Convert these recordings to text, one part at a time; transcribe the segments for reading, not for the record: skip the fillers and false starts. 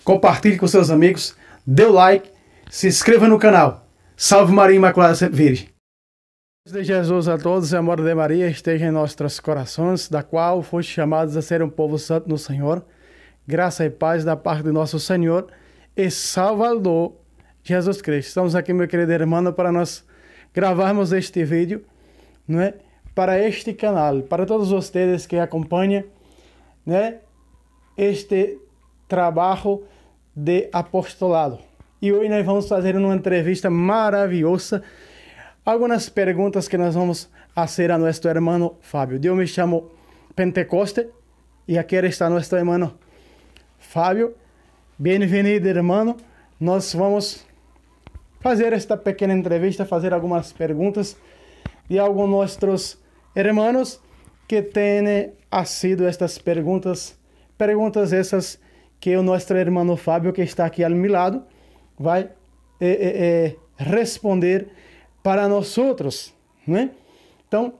compartilhe com seus amigos, dê o like, se inscreva no canal. Salve Maria Imaculada Sempre Virgem. De Jesus a todos e a amor de Maria esteja em nossos corações, da qual foste chamados a ser um povo santo no Senhor. Graça e paz da parte de nosso Senhor e Salvador Jesus Cristo. Estamos aqui, meu querido irmão, para nós gravarmos este vídeo, não é? Para este canal, para todos vocês que acompanham, né, este trabalho de apostolado. E hoje nós vamos fazer uma entrevista maravilhosa, algumas perguntas que nós vamos fazer a nosso irmão Fábio. Eu me chamo Pentecoste e aqui está nosso irmão Fábio. Bem-vindo, irmão. Nós vamos fazer esta pequena entrevista, fazer algumas perguntas de alguns nossos irmãos que têm sido estas perguntas essas que o nosso irmão Fábio, que está aqui ao meu lado, vai responder para nós outros, né? Então,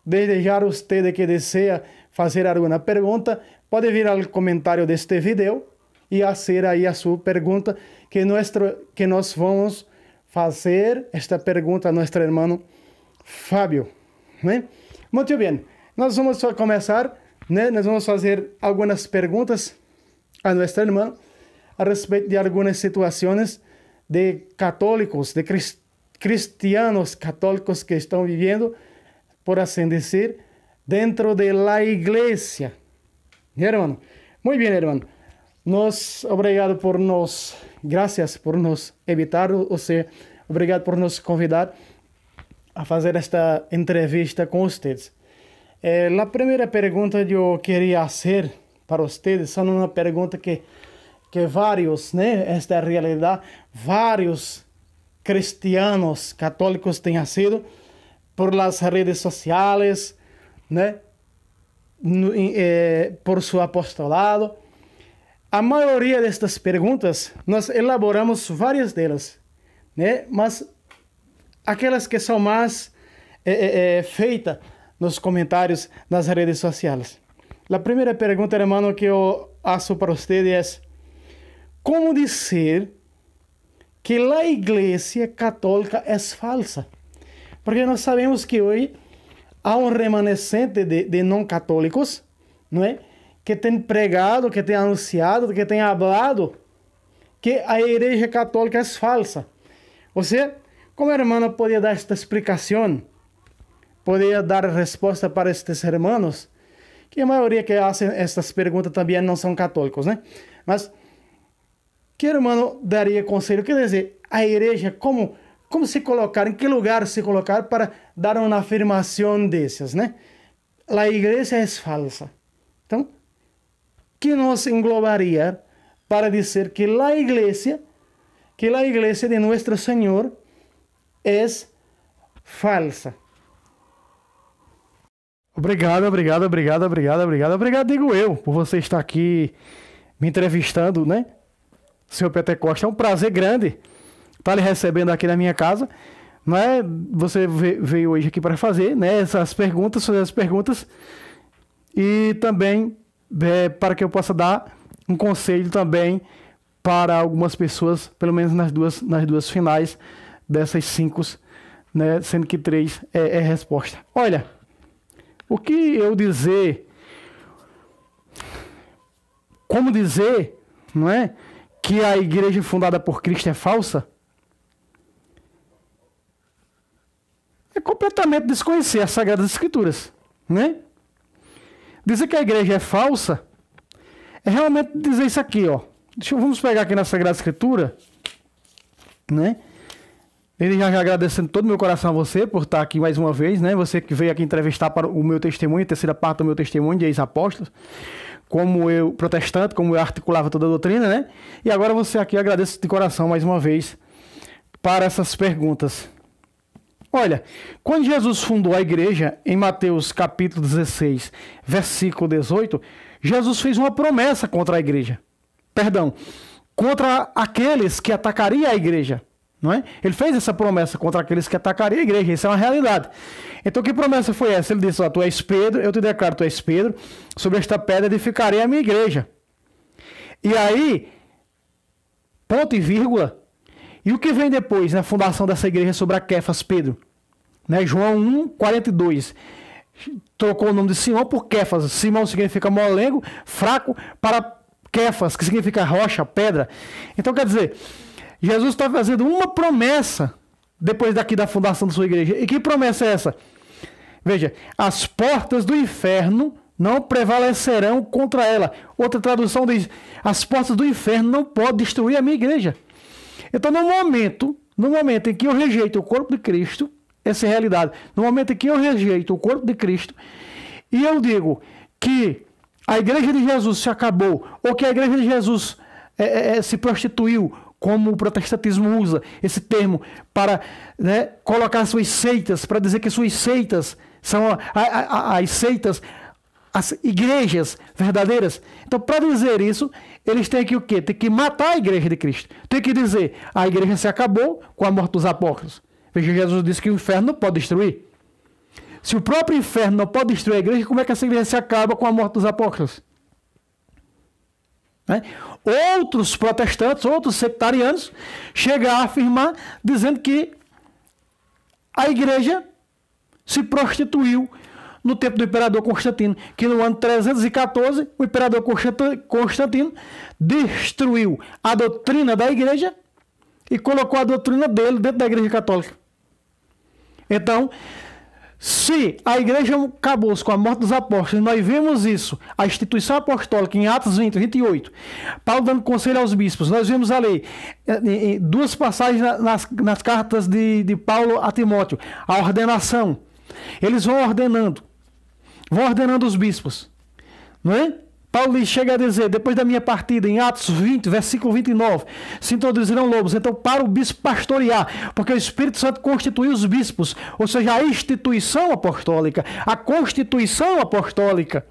desde já, você que deseja fazer alguma pergunta, pode vir ao comentário deste vídeo e fazer aí a sua pergunta, que nós vamos fazer esta pergunta a nosso irmão Fábio, né? Muito bem, nós vamos começar, né? Nós vamos fazer algumas perguntas a nosso irmão a respeito de algumas situações de católicos, de cristianos católicos que estão vivendo, por assim dizer, dentro da igreja. Irmão, muito bem, irmão. Obrigado por nos, graças por nos evitar, ou seja, obrigado por nos convidar a fazer esta entrevista com vocês. A primeira pergunta que eu queria fazer para vocês são uma pergunta que vários, né, esta é a realidade, vários cristianos católicos têm sido por las redes sociais, né, por seu apostolado. A maioria destas perguntas, nós elaboramos várias delas, né, mas aquelas que são mais feitas nos comentários nas redes sociais. A primeira pergunta, irmão, que eu faço para vocês é: como dizer que a igreja católica é falsa? Porque nós sabemos que hoje há um remanescente de não católicos, não é? Que tem pregado, que tem anunciado, que tem falado que a igreja católica é falsa. Ou seja, como o irmão podia dar esta explicação, podia dar resposta para estes irmãos, que a maioria que fazem estas perguntas também não são católicos, né? Mas que irmão daria conselho? Quer dizer, a igreja, como se colocar, em que lugar se colocar para dar uma afirmação dessas, né? A igreja é falsa. Então, que nos englobaria para dizer que a igreja de Nosso Senhor é falsa? Obrigado, digo eu, por você estar aqui me entrevistando, né? Senhor Pentecoste, é um prazer grande estar lhe recebendo aqui na minha casa, não é? Você veio hoje aqui para fazer, né, fazer as perguntas e também para que eu possa dar um conselho também para algumas pessoas, pelo menos nas duas finais dessas 5, né, sendo que 3 é resposta. Olha, o que eu dizer, como dizer, não é, que a igreja fundada por Cristo é falsa, é completamente desconhecer as Sagradas Escrituras, né? Dizer que a igreja é falsa é realmente dizer isso aqui, ó. Vamos pegar aqui na Sagrada Escritura, né? Desde já agradecendo todo o meu coração a você por estar aqui mais uma vez, né? Você que veio aqui entrevistar para o meu testemunho, a terceira parte do meu testemunho de ex-apóstolos, como eu, protestante, como eu articulava toda a doutrina, né? E agora você aqui, agradeço de coração mais uma vez para essas perguntas. Olha, quando Jesus fundou a igreja, em Mateus capítulo 16, versículo 18, Jesus fez uma promessa contra a igreja. Perdão, contra aqueles que atacariam a igreja. Não é? Ele fez essa promessa contra aqueles que atacariam a igreja. Isso é uma realidade. Então, que promessa foi essa? Ele disse: ó, tu és Pedro, eu te declaro, tu és Pedro, sobre esta pedra edificarei a minha igreja. E aí, ponto e vírgula. E o que vem depois na fundação dessa igreja sobre a Kefas, Pedro? Né? João 1:42. Trocou o nome de Simão por Kefas. Simão significa molengo, fraco, para Kefas, que significa rocha, pedra. Então, quer dizer, Jesus está fazendo uma promessa depois daqui da fundação da sua igreja. E que promessa é essa? Veja, as portas do inferno não prevalecerão contra ela. Outra tradução diz, as portas do inferno não podem destruir a minha igreja. Então, no momento em que eu rejeito o corpo de Cristo, essa é a realidade. No momento em que eu rejeito o corpo de Cristo, e eu digo que a igreja de Jesus se acabou, ou que a igreja de Jesus se prostituiu, como o protestantismo usa esse termo para, né, colocar suas seitas, para dizer que suas seitas são as seitas, as igrejas verdadeiras. Então, para dizer isso, eles têm que o quê? Tem que matar a igreja de Cristo. Tem que dizer, a igreja se acabou com a morte dos apóstolos. Veja, Jesus disse que o inferno não pode destruir. Se o próprio inferno não pode destruir a igreja, como é que essa igreja se acaba com a morte dos apóstolos? Né? Outros protestantes, outros sectarianos, chegam a afirmar, dizendo que a igreja se prostituiu no tempo do imperador Constantino, que no ano 314, o imperador Constantino destruiu a doutrina da igreja e colocou a doutrina dele dentro da igreja católica. Então, se a igreja acabou com a morte dos apóstolos, nós vemos isso, a instituição apostólica em Atos 20, 28, Paulo dando conselho aos bispos, nós vemos ali em duas passagens nas cartas de Paulo a Timóteo, a ordenação. Eles vão ordenando os bispos, não é? Paulo chega a dizer, depois da minha partida, em Atos 20, versículo 29, se introduzirão lobos, então para o bispo pastorear, porque o Espírito Santo constituiu os bispos, ou seja, a instituição apostólica, a constituição apostólica,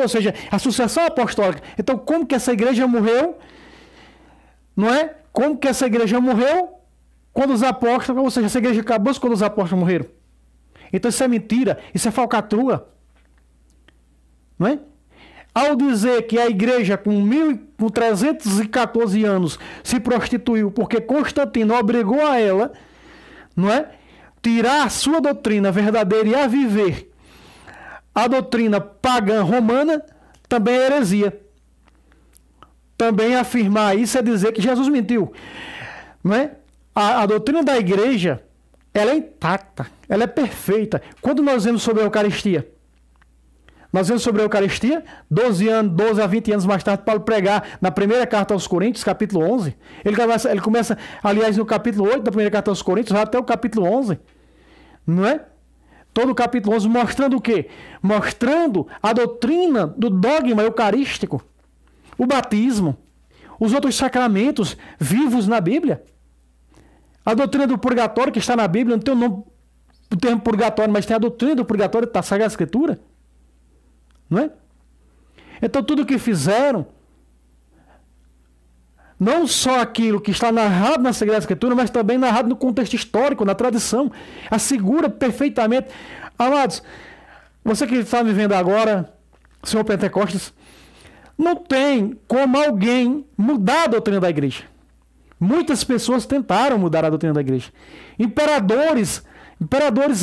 ou seja, a sucessão apostólica. Então, como que essa igreja morreu? Não é? Como que essa igreja morreu quando os apóstolos, ou seja, essa igreja acabou quando os apóstolos morreram. Então, isso é mentira, isso é falcatrua. Não é? Ao dizer que a igreja com 314 anos se prostituiu porque Constantino obrigou a ela, não é, tirar a sua doutrina verdadeira e a viver a doutrina pagã romana, também é heresia. Também afirmar isso é dizer que Jesus mentiu. Não é? A doutrina da igreja, ela é intacta, ela é perfeita. Quando nós vemos sobre a Eucaristia, nós vemos sobre a Eucaristia, 12 a 20 anos mais tarde, Paulo pregar na primeira carta aos Coríntios, capítulo 11. Ele começa, aliás, no capítulo 8 da primeira carta aos Coríntios, vai até o capítulo 11. Não é? Todo o capítulo 11 mostrando o quê? Mostrando a doutrina do dogma eucarístico, o batismo, os outros sacramentos vivos na Bíblia. A doutrina do purgatório que está na Bíblia, não tem o termo purgatório, mas tem a doutrina do purgatório que está na Sagrada Escritura. Não é? Então tudo o que fizeram, não só aquilo que está narrado na Sagrada Escritura, mas também narrado no contexto histórico, na tradição, assegura perfeitamente. Amados, você que está me vendo agora, senhor Pentecostes, não tem como alguém mudar a doutrina da igreja. Muitas pessoas tentaram mudar a doutrina da igreja. Imperadores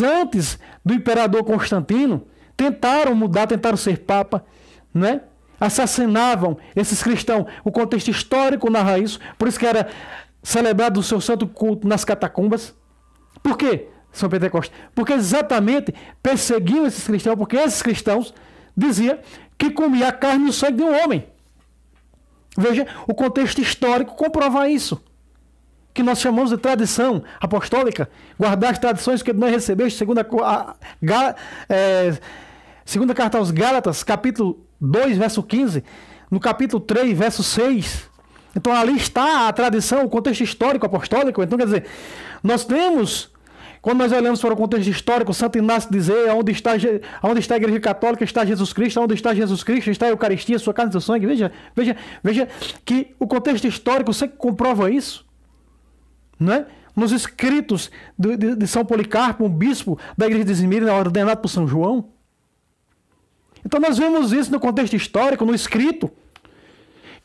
antes do imperador Constantino, tentaram mudar, tentaram ser papa, né? Assassinavam esses cristãos. O contexto histórico narra isso, por isso que era celebrado o seu santo culto nas catacumbas. Por quê, São Pentecostes? Porque exatamente perseguiam esses cristãos, porque esses cristãos diziam que comia a carne e o sangue de um homem. Veja, o contexto histórico comprova isso. Que nós chamamos de tradição apostólica, guardar as tradições que nós recebemos, segunda carta aos Gálatas, capítulo 2, verso 15, no capítulo 3, verso 6. Então ali está a tradição, o contexto histórico apostólico. Então quer dizer, nós temos, quando nós olhamos para o contexto histórico, Santo Inácio dizer onde está a Igreja Católica, está Jesus Cristo, onde está Jesus Cristo, está a Eucaristia, sua carne e seu sangue. Veja que o contexto histórico sempre comprova isso. Não é? Nos escritos de São Policarpo, um bispo da igreja de Esmirna, ordenado por São João. Então nós vemos isso no contexto histórico, no escrito,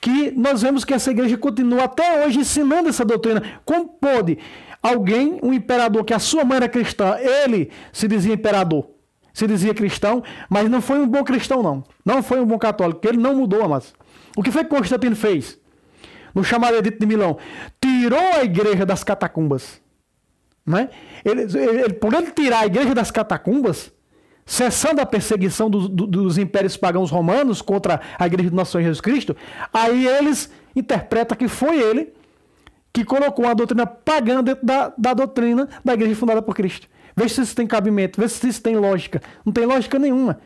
que nós vemos que essa igreja continua até hoje ensinando essa doutrina. Como pode alguém, um imperador, que a sua mãe era cristã, ele se dizia imperador, se dizia cristão, mas não foi um bom cristão, não. Não foi um bom católico, porque ele não mudou, amados. O que foi que Constantino fez? No chamado Edito de Milão, tirou a igreja das catacumbas. Né? Por ele tirar a igreja das catacumbas, cessando a perseguição dos impérios pagãos romanos contra a igreja do nosso Senhor Jesus Cristo, aí eles interpretam que foi ele que colocou a doutrina pagã dentro da doutrina da igreja fundada por Cristo. Veja se isso tem cabimento, veja se isso tem lógica. Não tem lógica nenhuma.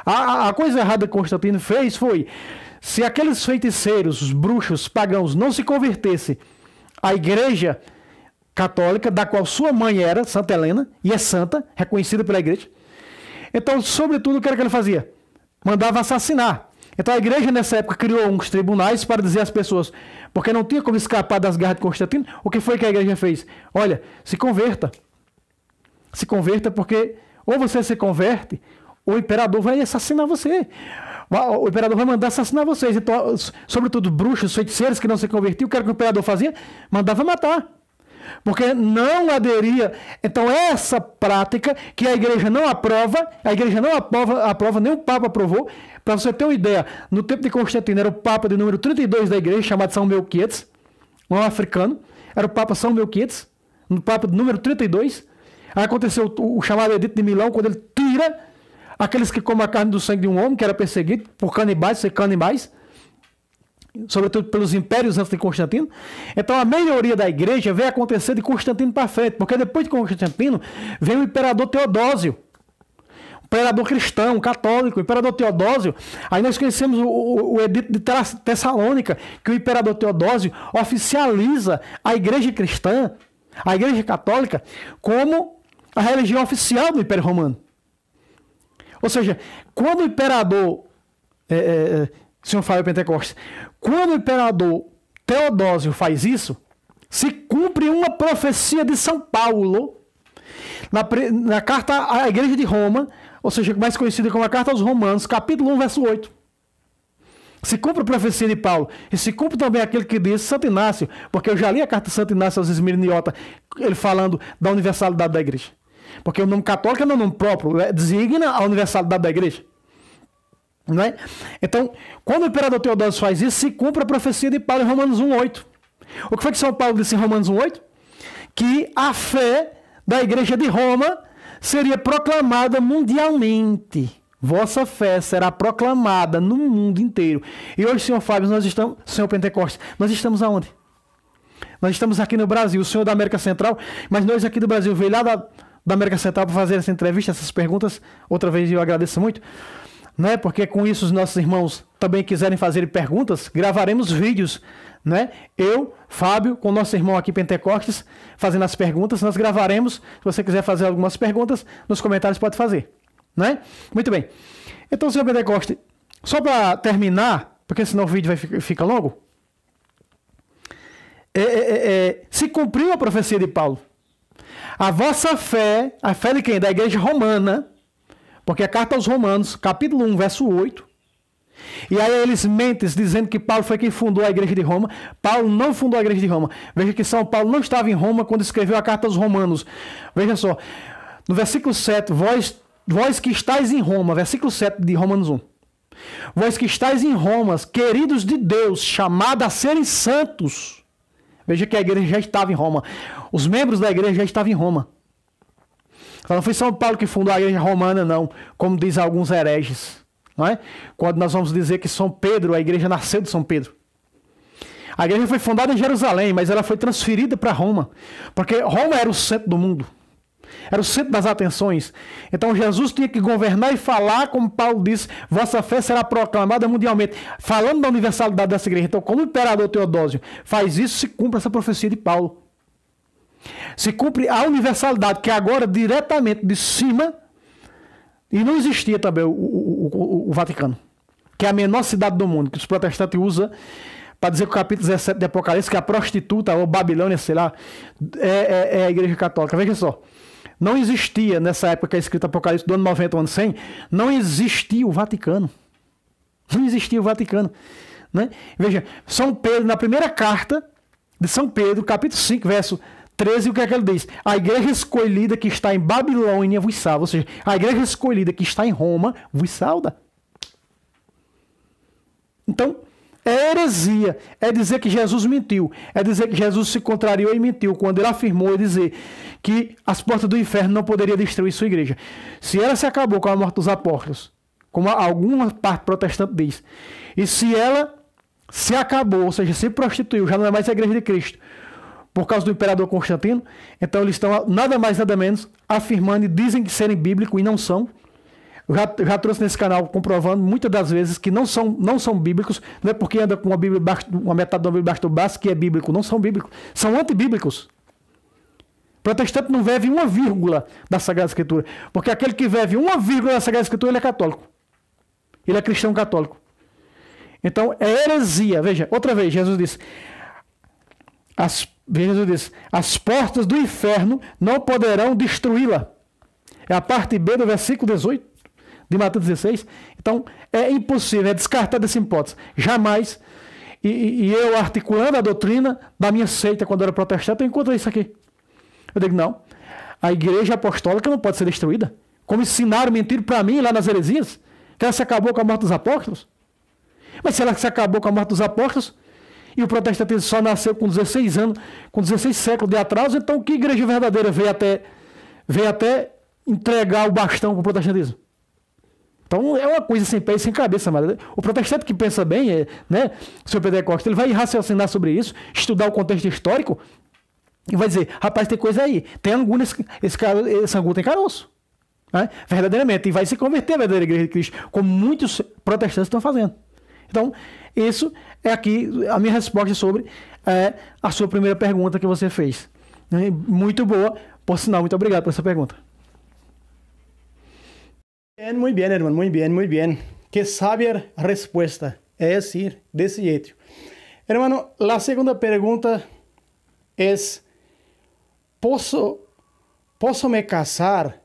A coisa errada que Constantino fez foi, se aqueles feiticeiros, os bruxos pagãos, não se convertessem à igreja católica, da qual sua mãe era, Santa Helena, e é santa, reconhecida pela igreja. Então, sobretudo, o que era que ele fazia? Mandava assassinar. Então, a igreja, nessa época, criou uns tribunais para dizer às pessoas, porque não tinha como escapar das garras de Constantino, o que foi que a igreja fez? Olha, se converta. Se converta, porque ou você se converte, ou o imperador vai assassinar você. O imperador vai mandar assassinar vocês. Então, sobretudo, bruxos, feiticeiros que não se convertiam, o que era que o imperador fazia? Mandava matar. Porque não aderia. Então, essa prática que a igreja não aprova, nem o Papa aprovou. Para você ter uma ideia, no tempo de Constantino, era o Papa de número 32 da igreja, chamado São Melquiades, um africano. Era o Papa São Melquiades, o Papa de número 32. Aí aconteceu o chamado Edito de Milão, quando ele tira aqueles que comem a carne do sangue de um homem, que era perseguido por canibais, sobretudo pelos impérios antes de Constantino. Então a melhoria da igreja veio acontecer de Constantino para frente, porque depois de Constantino veio o imperador Teodósio, imperador cristão, católico, o imperador Teodósio. Aí nós conhecemos o Edito de Tessalônica, que o imperador Teodósio oficializa a igreja cristã, a igreja católica, como a religião oficial do Império Romano. Ou seja, quando o imperador Senhor Fábio Pentecostes, quando o imperador Teodósio faz isso, se cumpre uma profecia de São Paulo na carta à Igreja de Roma, ou seja, mais conhecida como a Carta aos Romanos, capítulo 1, verso 8. Se cumpre a profecia de Paulo, e se cumpre também aquele que diz Santo Inácio, porque eu já li a carta de Santo Inácio aos Esmirniotas, ele falando da universalidade da igreja. Porque o nome católico não é nome próprio, designa a universalidade da igreja. Não é? Então, quando o imperador Teodósio faz isso, se cumpre a profecia de Paulo em Romanos 1,8. O que foi que São Paulo disse em Romanos 1,8? Que a fé da igreja de Roma seria proclamada mundialmente. Vossa fé será proclamada no mundo inteiro. E hoje, senhor Fábio, senhor Pentecostes, nós estamos aonde? Nós estamos aqui no Brasil, o senhor da América Central, mas nós aqui do Brasil veio lá da América Central para fazer essa entrevista, essas perguntas. Outra vez eu agradeço muito. Né? Porque com isso os nossos irmãos também quiserem fazer perguntas, gravaremos vídeos, né? Eu, Fábio, com o nosso irmão aqui Pentecostes, fazendo as perguntas, nós gravaremos. Se você quiser fazer algumas perguntas, nos comentários pode fazer, né? Muito bem. Então, senhor Pentecostes, só para terminar, porque senão o vídeo fica longo, se cumpriu a profecia de Paulo. A vossa fé, a fé de quem? Da igreja romana. Porque a carta aos Romanos, capítulo 1, verso 8. E aí eles mentem dizendo que Paulo foi quem fundou a igreja de Roma. Paulo não fundou a igreja de Roma. Veja que São Paulo não estava em Roma quando escreveu a carta aos Romanos. Veja só, no versículo 7, vós que estáis em Roma, versículo 7 de Romanos 1. Vós que estáis em Roma, queridos de Deus, chamados a serem santos. Veja que a igreja já estava em Roma. Os membros da igreja já estavam em Roma. Então não foi São Paulo que fundou a igreja romana, não, como dizem alguns hereges. Não é? Quando nós vamos dizer que São Pedro, a igreja nasceu de São Pedro. A igreja foi fundada em Jerusalém, mas ela foi transferida para Roma, porque Roma era o centro do mundo, era o centro das atenções. Então Jesus tinha que governar e falar, como Paulo disse, vossa fé será proclamada mundialmente, falando da universalidade dessa igreja. Então, como o imperador Teodósio faz isso, se cumpre essa profecia de Paulo. Se cumpre a universalidade, que agora diretamente de cima, e não existia também o Vaticano, que é a menor cidade do mundo, que os protestantes usam para dizer que o capítulo 17 de Apocalipse, que a prostituta, ou Babilônia, sei lá, é a igreja católica. Veja só, não existia nessa época que é escrito Apocalipse do ano 90, ano 100, não existia o Vaticano. Não existia o Vaticano. né? Veja, São Pedro, na primeira carta de São Pedro, capítulo 5, verso 13, o que é que ele diz? A igreja escolhida que está em Babilônia vos salva. Ou seja, a igreja escolhida que está em Roma vos salva. Então, é heresia. É dizer que Jesus mentiu. É dizer que Jesus se contrariou e mentiu quando ele afirmou e dizer que as portas do inferno não poderiam destruir sua igreja. Se ela se acabou com a morte dos apóstolos, como alguma parte protestante diz, e se ela se acabou, ou seja, se prostituiu, já não é mais a igreja de Cristo, por causa do imperador Constantino, então eles estão nada mais nada menos afirmando e dizem que serem bíblicos e não são. Eu já trouxe nesse canal comprovando muitas das vezes que não são bíblicos, não é porque anda com uma metade da Bíblia debaixo do braço que é bíblico, não são bíblicos, são antibíblicos. Protestante não vive uma vírgula da Sagrada Escritura, porque aquele que vive uma vírgula da Sagrada Escritura, ele é católico. Ele é cristão católico. Então é heresia. Veja, outra vez, Jesus disse, as portas do inferno não poderão destruí-la. É a parte B do versículo 18 de Mateus 16. Então é impossível, é descartada essa hipótese. Jamais. E eu articulando a doutrina da minha seita quando eu era protestante, eu encontrei isso aqui. Eu digo, não, a igreja apostólica não pode ser destruída. Como ensinaram, mentiram para mim lá nas heresias, que ela se acabou com a morte dos apóstolos. Mas se ela se acabou com a morte dos apóstolos, e o protestantismo só nasceu com 16 anos, com 16 séculos de atraso, então que igreja verdadeira veio até entregar o bastão para o protestantismo? Então é uma coisa sem pé e sem cabeça, mas o protestante que pensa bem, né, o senhor Pedro Costa, ele vai raciocinar sobre isso, estudar o contexto histórico e vai dizer, rapaz, tem coisa aí, tem angu esse angu tem caroço, né? Verdadeiramente, e vai se converter à verdadeira igreja de Cristo, como muitos protestantes estão fazendo. Então, isso é aqui a minha resposta sobre a sua primeira pergunta que você fez. Muito boa, por sinal, muito obrigado por essa pergunta. Muy bien, hermano, muy bien, muy bien. Que sabia resposta. É decir, desse jeito. Hermano, a segunda pergunta é: posso me casar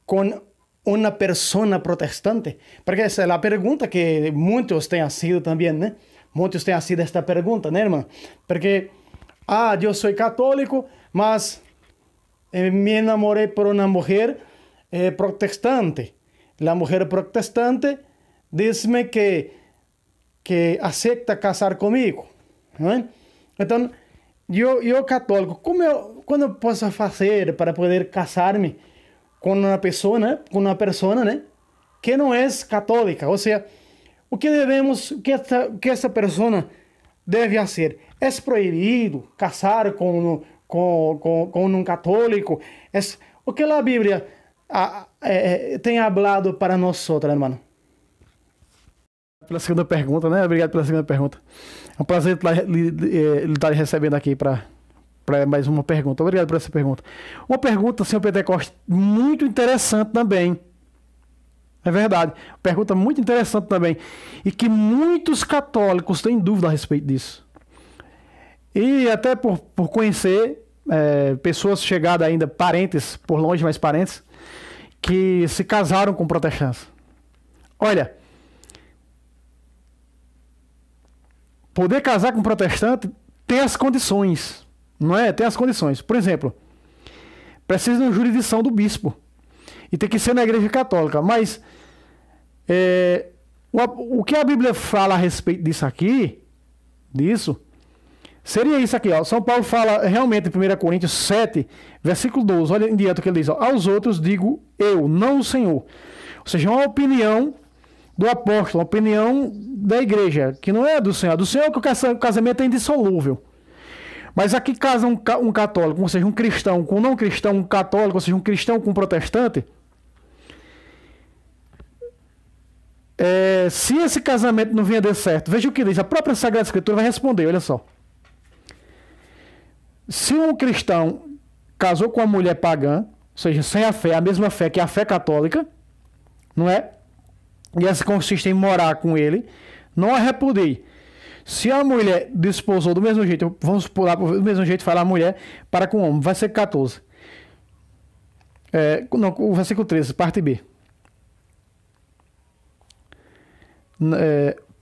com uma pessoa protestante? Porque essa é a pergunta que muitos têm sido também, né? Muitos têm sido esta pergunta, né, irmão? Porque, eu sou católico, mas me enamorei por uma mulher protestante. A mulher protestante diz-me que aceita casar comigo, né? Então, eu católico, como eu posso fazer para poder casar-me com uma pessoa, né? Com uma pessoa, né? Que não é católica? Ou seja, o que essa pessoa deve fazer? É proibido casar com um católico? O que a Bíblia tem falado para nós, irmão? Pela segunda pergunta, né? Obrigado pela segunda pergunta. É um prazer estar recebendo aqui para mais uma pergunta. Obrigado por essa pergunta. Uma pergunta, senhor Pentecoste, muito interessante também. É verdade. Pergunta muito interessante também. E que muitos católicos têm dúvida a respeito disso. E até por conhecer pessoas chegadas ainda, parentes, por longe, mas parentes, que se casaram com protestantes. Olha, poder casar com protestante tem as condições, não é? Tem as condições. Por exemplo, precisa de uma jurisdição do bispo. E tem que ser na igreja católica. Mas o que a Bíblia fala a respeito disso, seria isso aqui, ó. São Paulo fala realmente em 1 Coríntios 7, versículo 12. Olha em diante o que ele diz, ó. Aos outros digo eu, não o Senhor. Ou seja, uma opinião do apóstolo, uma opinião da igreja, que não é do Senhor. Do Senhor que o casamento é indissolúvel. Mas aqui casa um católico, ou seja, um cristão com um não cristão, um católico, ou seja, um cristão com um protestante. Se esse casamento não vier dar certo, veja o que diz, a própria Sagrada Escritura vai responder, olha só. Se um cristão casou com uma mulher pagã, ou seja, sem a fé, a mesma fé que a fé católica, não é? E essa consiste em morar com ele, não a repudie. Se a mulher desposou do mesmo jeito, vamos pular do mesmo jeito, falar a mulher para com o homem, vai ser 14. O versículo 13, parte B.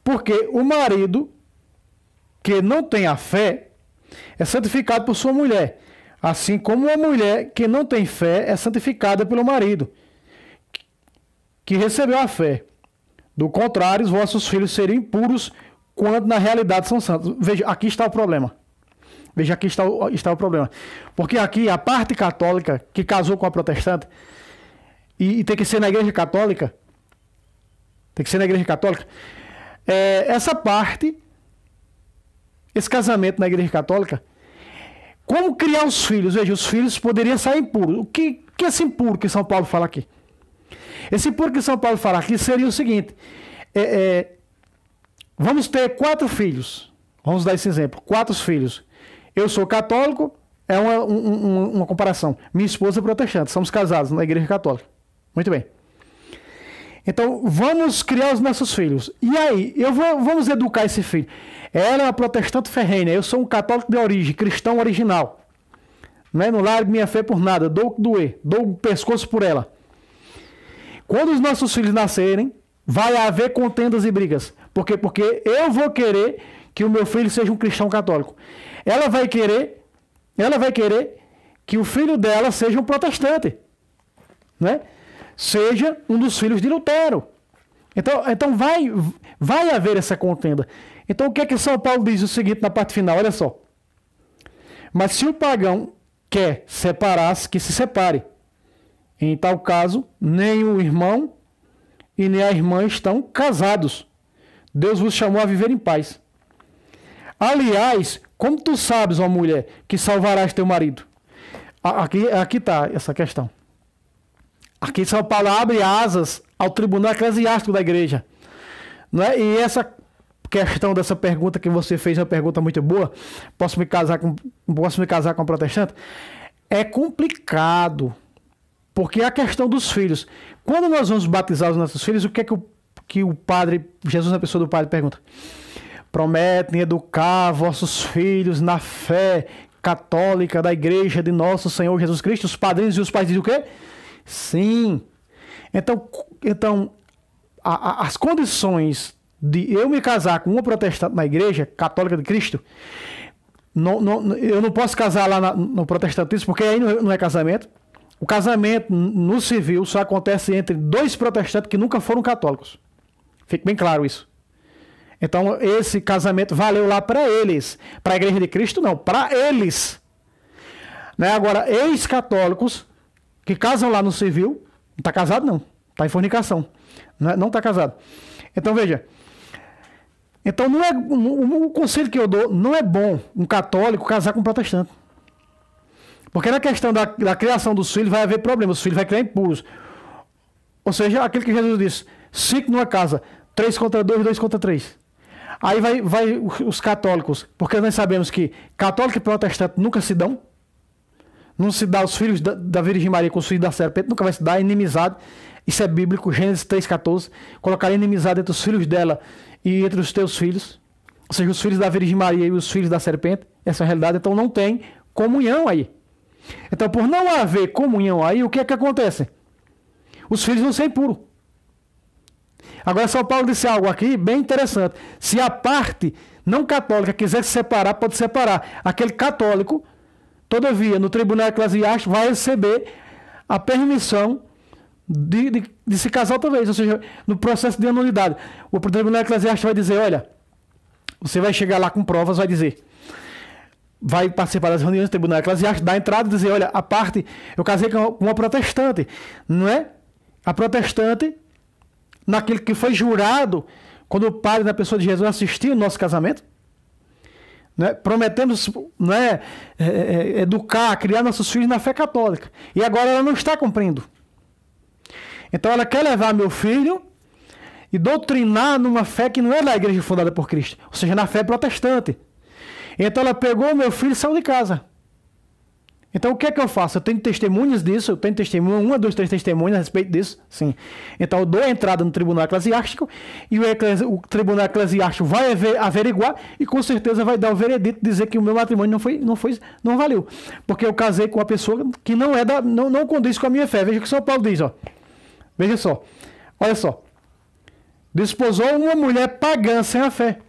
Porque o marido que não tem a fé é santificado por sua mulher, assim como a mulher que não tem fé é santificada pelo marido, que recebeu a fé. Do contrário, os vossos filhos seriam impuros quando na realidade são santos. Veja, aqui está o problema. Veja, aqui está o problema. Porque aqui a parte católica que casou com a protestante, e tem que ser na igreja católica, essa parte, esse casamento na igreja católica, como criar os filhos? Veja, os filhos poderiam sair impuros. O que é esse impuro que São Paulo fala aqui? Esse impuro que São Paulo fala aqui seria o seguinte: vamos ter 4 filhos. Vamos dar esse exemplo: 4 filhos. Eu sou católico, é uma comparação. Minha esposa é protestante, somos casados na igreja católica. Muito bem. Então, vamos criar os nossos filhos. E aí, vamos educar esse filho. Ela é uma protestante ferrenha, eu sou um católico de origem, cristão original. Não largo minha fé por nada, dou o que doer, dou o pescoço por ela. Quando os nossos filhos nascerem, vai haver contendas e brigas. Por quê? Porque eu vou querer que o meu filho seja um cristão católico. Ela vai querer que o filho dela seja um protestante, né? Seja um dos filhos de Lutero. Então vai haver essa contenda. Então o que é que São Paulo diz o seguinte na parte final? Olha só. Mas se o pagão quer separar-se, que se separe. Em tal caso, nem o irmão e nem a irmã estão casados. Deus vos chamou a viver em paz. Aliás, como tu sabes, ó mulher, que salvarás teu marido? Aqui está essa questão. Aqui São Paulo abre asas ao tribunal eclesiástico da igreja. Não é? E essa questão dessa pergunta que você fez é uma pergunta muito boa. Posso me casar com um protestante? É complicado. Porque a questão dos filhos. Quando nós vamos batizar os nossos filhos, o que é que o padre, Jesus na pessoa do padre, pergunta? Prometem educar vossos filhos na fé católica da igreja de nosso Senhor Jesus Cristo. Os padrinhos e os pais dizem o quê? Sim. Então as condições de eu me casar com uma protestante na igreja católica de Cristo, eu não posso casar lá no protestantismo, porque aí não é casamento. O casamento no civil só acontece entre 2 protestantes que nunca foram católicos. Fique bem claro isso. Então, esse casamento valeu lá para eles. Para a igreja de Cristo, não. Para eles. Né? Agora, ex-católicos que casam lá no civil, não está casado, não. Está em fornicação. Não está casado. Então, veja. Então, o conselho que eu dou, não é bom um católico casar com um protestante. Porque na questão da criação dos filhos vai haver problemas. Os filhos vão criar impuros. Ou seja, aquilo que Jesus disse: 5 numa casa, 3 contra 2, 2 contra 3. Aí vai os católicos, porque nós sabemos que católico e protestante nunca se dão. Não se dá os filhos da Virgem Maria com os filhos da serpente, nunca vai se dar inimizade. Isso é bíblico, Gênesis 3,14. Colocar inimizade entre os filhos dela e entre os teus filhos. Ou seja, os filhos da Virgem Maria e os filhos da serpente. Essa é a realidade. Então não tem comunhão aí. Então, por não haver comunhão aí, o que é que acontece? Os filhos vão ser impuros. Agora, São Paulo disse algo aqui bem interessante. Se a parte não católica quiser se separar, pode separar. Aquele católico, todavia, no tribunal eclesiástico, vai receber a permissão de se casar outra vez. Ou seja, no processo de anulidade. O tribunal eclesiástico vai dizer: olha, você vai chegar lá com provas, vai dizer... Vai participar das reuniões do tribunal eclesiástico, dá entrada e dizer: olha, a parte, eu casei com uma protestante, não é? A protestante, naquilo que foi jurado, quando o padre da pessoa de Jesus assistiu o nosso casamento, né? Prometendo, não é, educar, criar nossos filhos na fé católica. E agora ela não está cumprindo. Então ela quer levar meu filho e doutrinar numa fé que não é da igreja fundada por Cristo, ou seja, na fé protestante. Então ela pegou o meu filho e saiu de casa. Então o que é que eu faço? Eu tenho testemunhas disso, eu tenho testemunha, 1, 2, 3 testemunhas a respeito disso, sim. Então eu dou a entrada no tribunal eclesiástico e o tribunal eclesiástico vai averiguar e com certeza vai dar o veredito, dizer que o meu matrimônio não valeu. Porque eu casei com uma pessoa que não condiz com a minha fé. Veja o que São Paulo diz, ó. Veja só. Olha só. desposou uma mulher pagã sem a fé.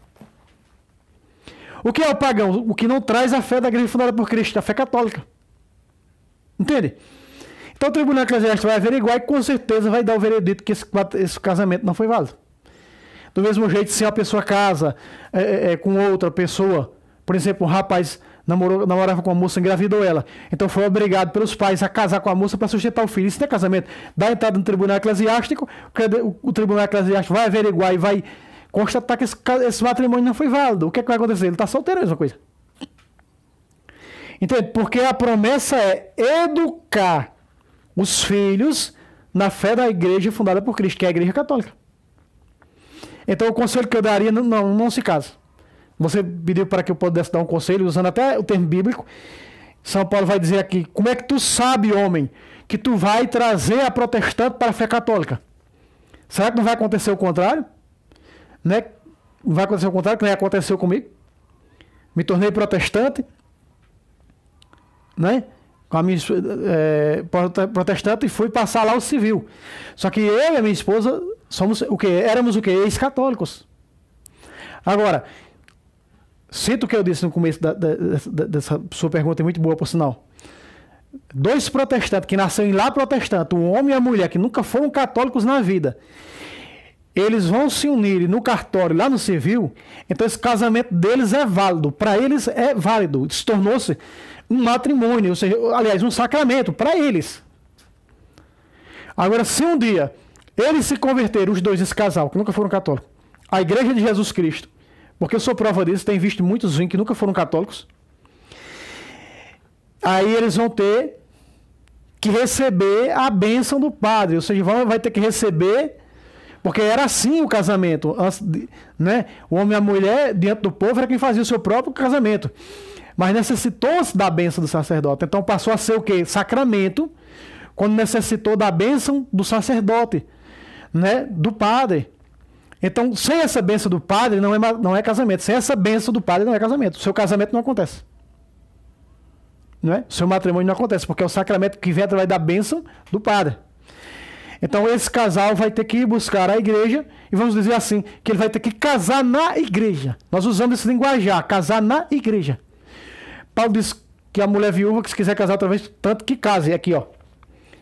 O que é o pagão? O que não traz a fé da igreja fundada por Cristo, a fé católica. Entende? Então o tribunal eclesiástico vai averiguar e com certeza vai dar o veredito que esse casamento não foi válido. Do mesmo jeito, se a pessoa casa com outra pessoa, por exemplo, um rapaz namorava com uma moça, engravidou ela, então foi obrigado pelos pais a casar com a moça para sustentar o filho. Isso não é casamento. Dá entrada no tribunal eclesiástico, o tribunal eclesiástico vai averiguar e vai constatar que esse matrimônio não foi válido. O que é que vai acontecer? Ele está solteiro, é a mesma coisa. Entende? Porque a promessa é educar os filhos na fé da igreja fundada por Cristo, que é a igreja católica. Então o conselho que eu daria, não se casa. Você pediu para que eu pudesse dar um conselho, usando até o termo bíblico. São Paulo vai dizer aqui, como é que tu sabe, homem, que tu vai trazer a protestante para a fé católica? Será que não vai acontecer o contrário? Né? Não vai acontecer o contrário, que nem aconteceu comigo. Me tornei protestante, né? Com a minha protestante, e fui passar lá o civil. Só que eu e a minha esposa somos o quê? Éramos o quê? Ex-católicos. Agora, sinto o que eu disse no começo dessa sua pergunta, é muito boa, por sinal. Dois protestantes que nasceram em lá protestante, um homem e a mulher, que nunca foram católicos na vida, eles vão se unir no cartório, lá no civil, então esse casamento deles é válido. Para eles é válido. Se tornou-se um matrimônio, ou seja, aliás, um sacramento para eles. Agora, se um dia eles se converterem, os dois, esse casal, que nunca foram católicos, a Igreja de Jesus Cristo, porque eu sou prova disso, tem visto muitos que nunca foram católicos, aí eles vão ter que receber a bênção do padre, ou seja, vai ter que receber, porque era assim o casamento, né? O homem e a mulher, diante do povo, era quem fazia o seu próprio casamento, mas necessitou-se da bênção do sacerdote, então passou a ser o quê? Sacramento, quando necessitou da bênção do sacerdote, né? Do padre. Então, sem essa bênção do padre, não é casamento. Sem essa bênção do padre, não é casamento. O seu casamento não acontece. Não é? O seu matrimônio não acontece, porque é o sacramento que vem através da bênção do padre. Então, esse casal vai ter que ir buscar a igreja, e vamos dizer assim, que ele vai ter que casar na igreja. Nós usamos esse linguajar, casar na igreja. Paulo diz que a mulher viúva, que se quiser casar outra vez, tanto que case. Aqui, ó.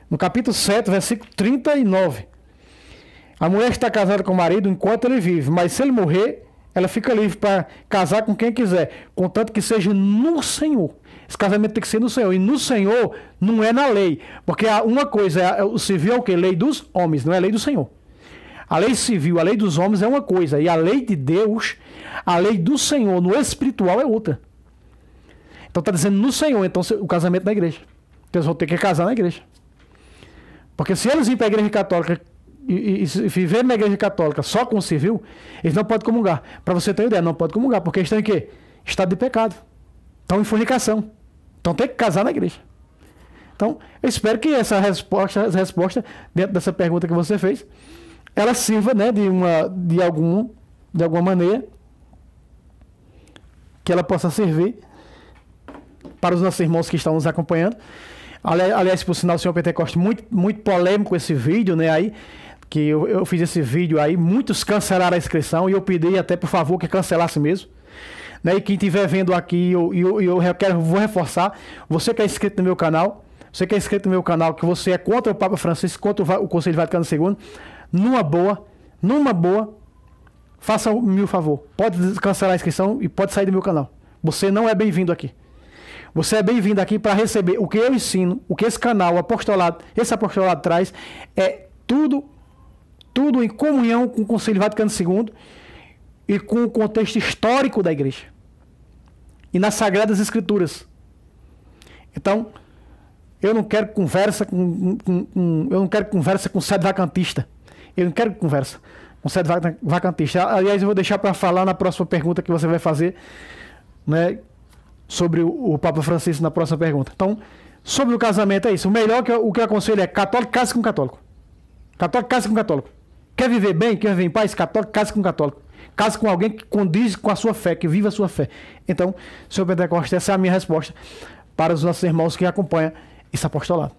No capítulo 7, versículo 39. A mulher está casada com o marido enquanto ele vive, mas se ele morrer, ela fica livre para casar com quem quiser, contanto que seja no Senhor. Esse casamento tem que ser no Senhor. E no Senhor não é na lei. Porque uma coisa, o civil é o quê? Lei dos homens, não é lei do Senhor. A lei civil, a lei dos homens é uma coisa. E a lei de Deus, a lei do Senhor, no espiritual é outra. Então está dizendo no Senhor, então o casamento na igreja. Então eles vão ter que casar na igreja. Porque se eles irem para a igreja católica e viver na igreja católica só com o civil, eles não podem comungar. Para você ter uma ideia, não pode comungar, porque eles estão em quê? Estado de pecado. Estão em fornicação. Então tem que casar na igreja. Então, eu espero que essa resposta dentro dessa pergunta que você fez, ela sirva, né, de alguma maneira, que ela possa servir para os nossos irmãos que estão nos acompanhando. Aliás, por sinal, o senhor Pentecoste, muito polêmico esse vídeo, né, aí, que eu fiz esse vídeo aí, muitos cancelaram a inscrição, e eu pedi até, por favor, que cancelasse mesmo, né, e quem estiver vendo aqui, vou reforçar, você que é inscrito no meu canal, que você é contra o Papa Francisco, contra o Conselho Vaticano II, numa boa, faça-me o favor, pode cancelar a inscrição e pode sair do meu canal, você não é bem-vindo aqui. Você é bem-vindo aqui para receber o que eu ensino, o que esse canal, esse apostolado traz, é tudo em comunhão com o Conselho Vaticano II e com o contexto histórico da igreja e nas Sagradas Escrituras. Então, eu não quero conversa com sede vacantista. Eu não quero conversa com sede vacantista. Aliás, eu vou deixar para falar na próxima pergunta que você vai fazer, né, sobre o Papa Francisco na próxima pergunta. Então, sobre o casamento é isso. O melhor o que eu aconselho é católico, case com católico. Católico, case com católico. Quer viver bem, quer viver em paz? Católico, case com católico. Case com alguém que condiz com a sua fé, que viva a sua fé. Então, senhor Pentecoste, essa é a minha resposta para os nossos irmãos que acompanham esse apostolado.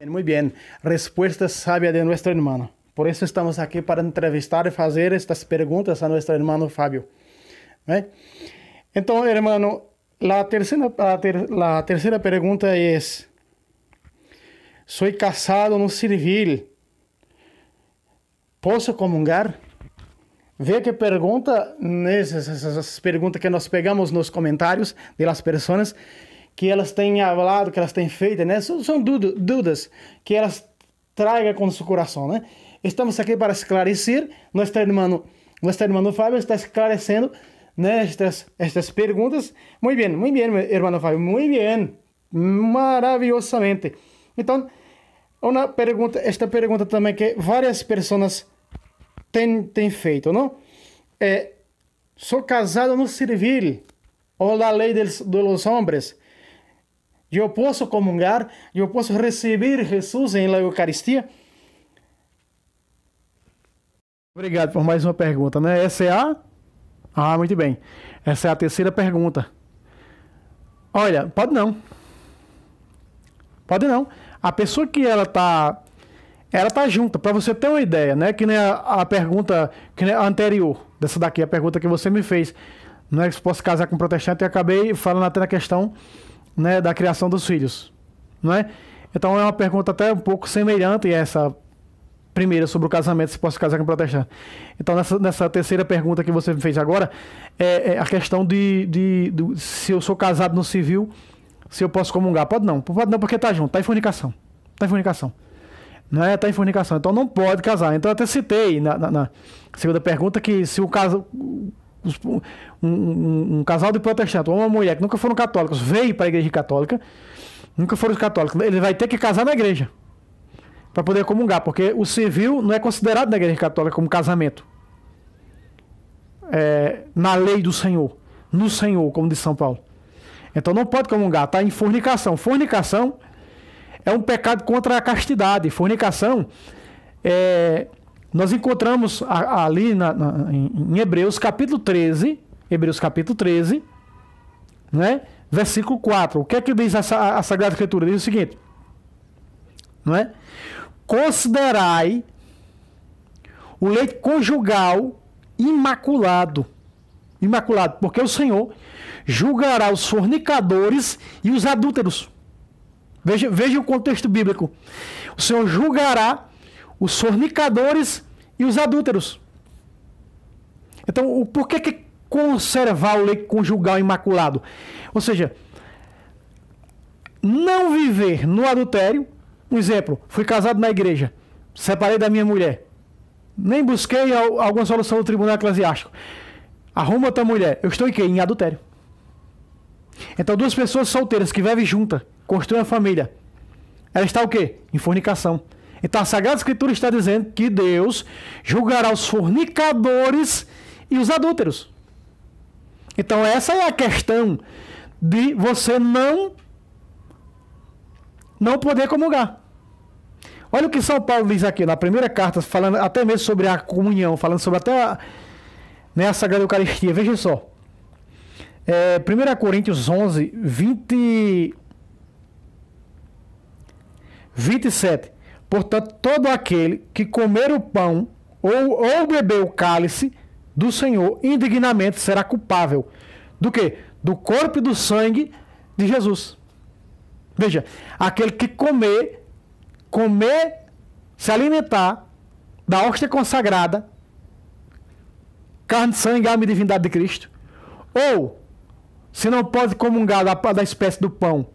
Muy bien. Respuesta sabia de nuestro hermano. Por isso estamos aqui para entrevistar e fazer estas perguntas a nosso irmão Fábio. Né? Então, irmão, a terceira pergunta é: sou casado no civil, posso comungar? Vê que pergunta, essas perguntas que nós pegamos nos comentários das pessoas, que elas têm falado, que elas têm feito, né? São dúvidas que elas tragam com seu coração, né? Estamos aqui para esclarecer. Nosso irmão Fábio está esclarecendo, né, estas perguntas. Muito bem, irmão Fábio, muito bem, maravilhosamente. Então, esta pergunta também que várias pessoas têm feito, não? Sou casado no civil, ou na lei dos homens. Eu posso comungar? Eu posso receber Jesus na Eucaristia? Obrigado por mais uma pergunta, né? Essa é a... Ah, muito bem. Essa é a terceira pergunta. Olha, pode não. Pode não. A pessoa que ela tá junta, para você ter uma ideia, né? Que nem a pergunta que nem a anterior, dessa daqui, a pergunta que você me fez. Não é que se posso casar com um protestante, e acabei falando até na questão, né, da criação dos filhos, não é? Então é uma pergunta até um pouco semelhante a essa primeira sobre o casamento, se posso casar com um protestante. Então nessa terceira pergunta que você me fez agora, é a questão de se eu sou casado no civil, se eu posso comungar. Pode não porque tá junto, tá em fornicação. Não é? Tá em fornicação, então não pode casar. Então eu até citei na segunda pergunta que se o caso... Um casal de protestantes ou uma mulher que nunca foram católicos veio para a igreja católica, nunca foram católicos, ele vai ter que casar na igreja para poder comungar, porque o civil não é considerado na igreja católica como casamento, na lei do Senhor, no Senhor, como diz São Paulo. Então não pode comungar, está em fornicação. Fornicação é um pecado contra a castidade. Fornicação nós encontramos ali em Hebreus capítulo 13, né? Versículo 4. O que é que diz a Sagrada Escritura? Diz o seguinte, não é? Considerai o leito conjugal imaculado, porque o Senhor julgará os fornicadores e os adúlteros. Veja o contexto bíblico. O Senhor julgará os fornicadores e os adúlteros. Então, por que conservar o leito conjugal imaculado? Ou seja, não viver no adultério. Um exemplo, fui casado na igreja, separei da minha mulher, nem busquei alguma solução do tribunal eclesiástico. Arruma outra mulher, eu estou em quê? Em adultério. Então, duas pessoas solteiras que vivem juntas, construem uma família, ela está o quê? Em fornicação. Então a Sagrada Escritura está dizendo que Deus julgará os fornicadores e os adúlteros. Então essa é a questão de você não poder comungar. Olha o que São Paulo diz aqui na primeira carta, falando até mesmo sobre a comunhão, falando sobre até a Sagrada Eucaristia. Veja só. 1 Coríntios 11, 27. Portanto, todo aquele que comer o pão ou beber o cálice do Senhor indignamente será culpável. Do quê? Do corpo e do sangue de Jesus. Veja, aquele que comer, se alimentar da hóstia consagrada, carne, sangue, alma e divindade de Cristo, ou se não pode comungar da espécie do pão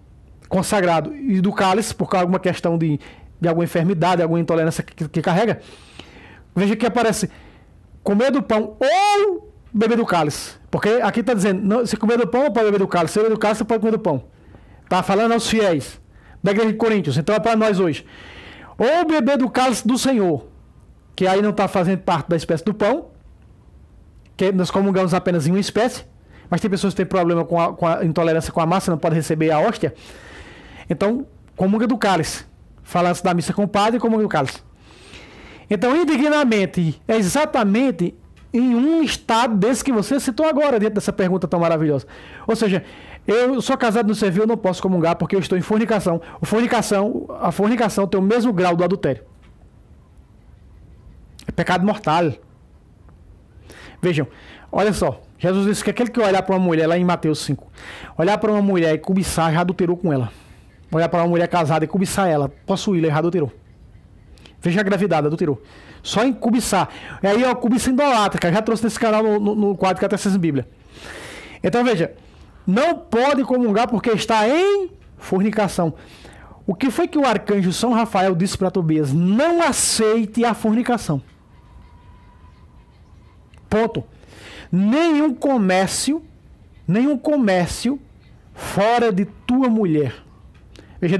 consagrado e do cálice, por alguma questão de alguma enfermidade, alguma intolerância que carrega, veja que aparece comer do pão ou beber do cálice. Porque aqui está dizendo, não, se comer do pão, pode beber do cálice. Se beber do cálice, você pode comer do pão. Está falando aos fiéis da igreja de Coríntios. Então é para nós hoje. Ou beber do cálice do Senhor, que aí não está fazendo parte da espécie do pão, que nós comungamos apenas em uma espécie, mas tem pessoas que têm problema com a intolerância com a massa, não podem receber a hóstia. Então, comunga do cálice. Fala antes da missa com o padre e comunga do cálice. Então, indignamente, é exatamente em um estado desse que você citou agora, dentro dessa pergunta tão maravilhosa. Ou seja, eu sou casado no civil, eu não posso comungar porque eu estou em fornicação. A fornicação tem o mesmo grau do adultério. Pecado mortal. Vejam, olha só. Jesus disse que aquele que olhar para uma mulher, lá em Mateus 5, olhar para uma mulher e cobiçar, já adulterou com ela. Olhar para uma mulher casada e cobiçar ela, possuí-la, já adulterou. Veja a gravidade, adulterou. Só em cobiçar. E aí, ó, cobiça idolátrica. Já trouxe nesse canal no quadro Catecismo Bíblia. Então, veja. Não pode comungar porque está em fornicação. O que foi que o arcanjo São Rafael disse para Tobias? Não aceite a fornicação. Ponto. Nenhum comércio fora de tua mulher. Veja,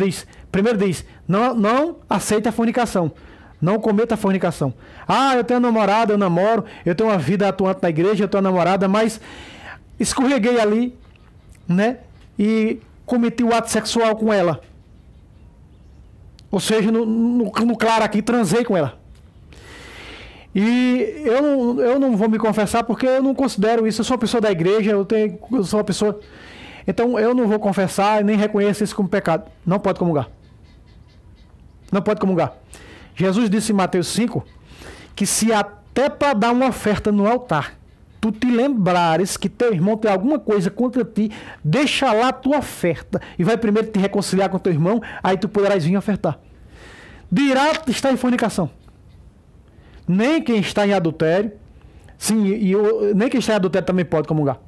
primeiro diz, não aceite a fornicação. Não cometa a fornicação. Ah, eu tenho namorada, eu namoro, eu tenho uma vida atuante na igreja, eu tenho namorada, mas escorreguei ali, né? E cometi o ato sexual com ela. Ou seja, no claro aqui, transei com ela. E eu não vou me confessar porque eu não considero isso. Eu sou uma pessoa da igreja, eu sou uma pessoa... Então eu não vou confessar e nem reconheço isso como pecado. Não pode comungar. Não pode comungar. Jesus disse em Mateus 5 que se até para dar uma oferta no altar, tu te lembrares que teu irmão tem alguma coisa contra ti, deixa lá a tua oferta e vai primeiro te reconciliar com teu irmão, aí tu poderás vir ofertar. Dirá está em fornicação. Nem quem está em adultério, nem quem está em adultério também pode comungar.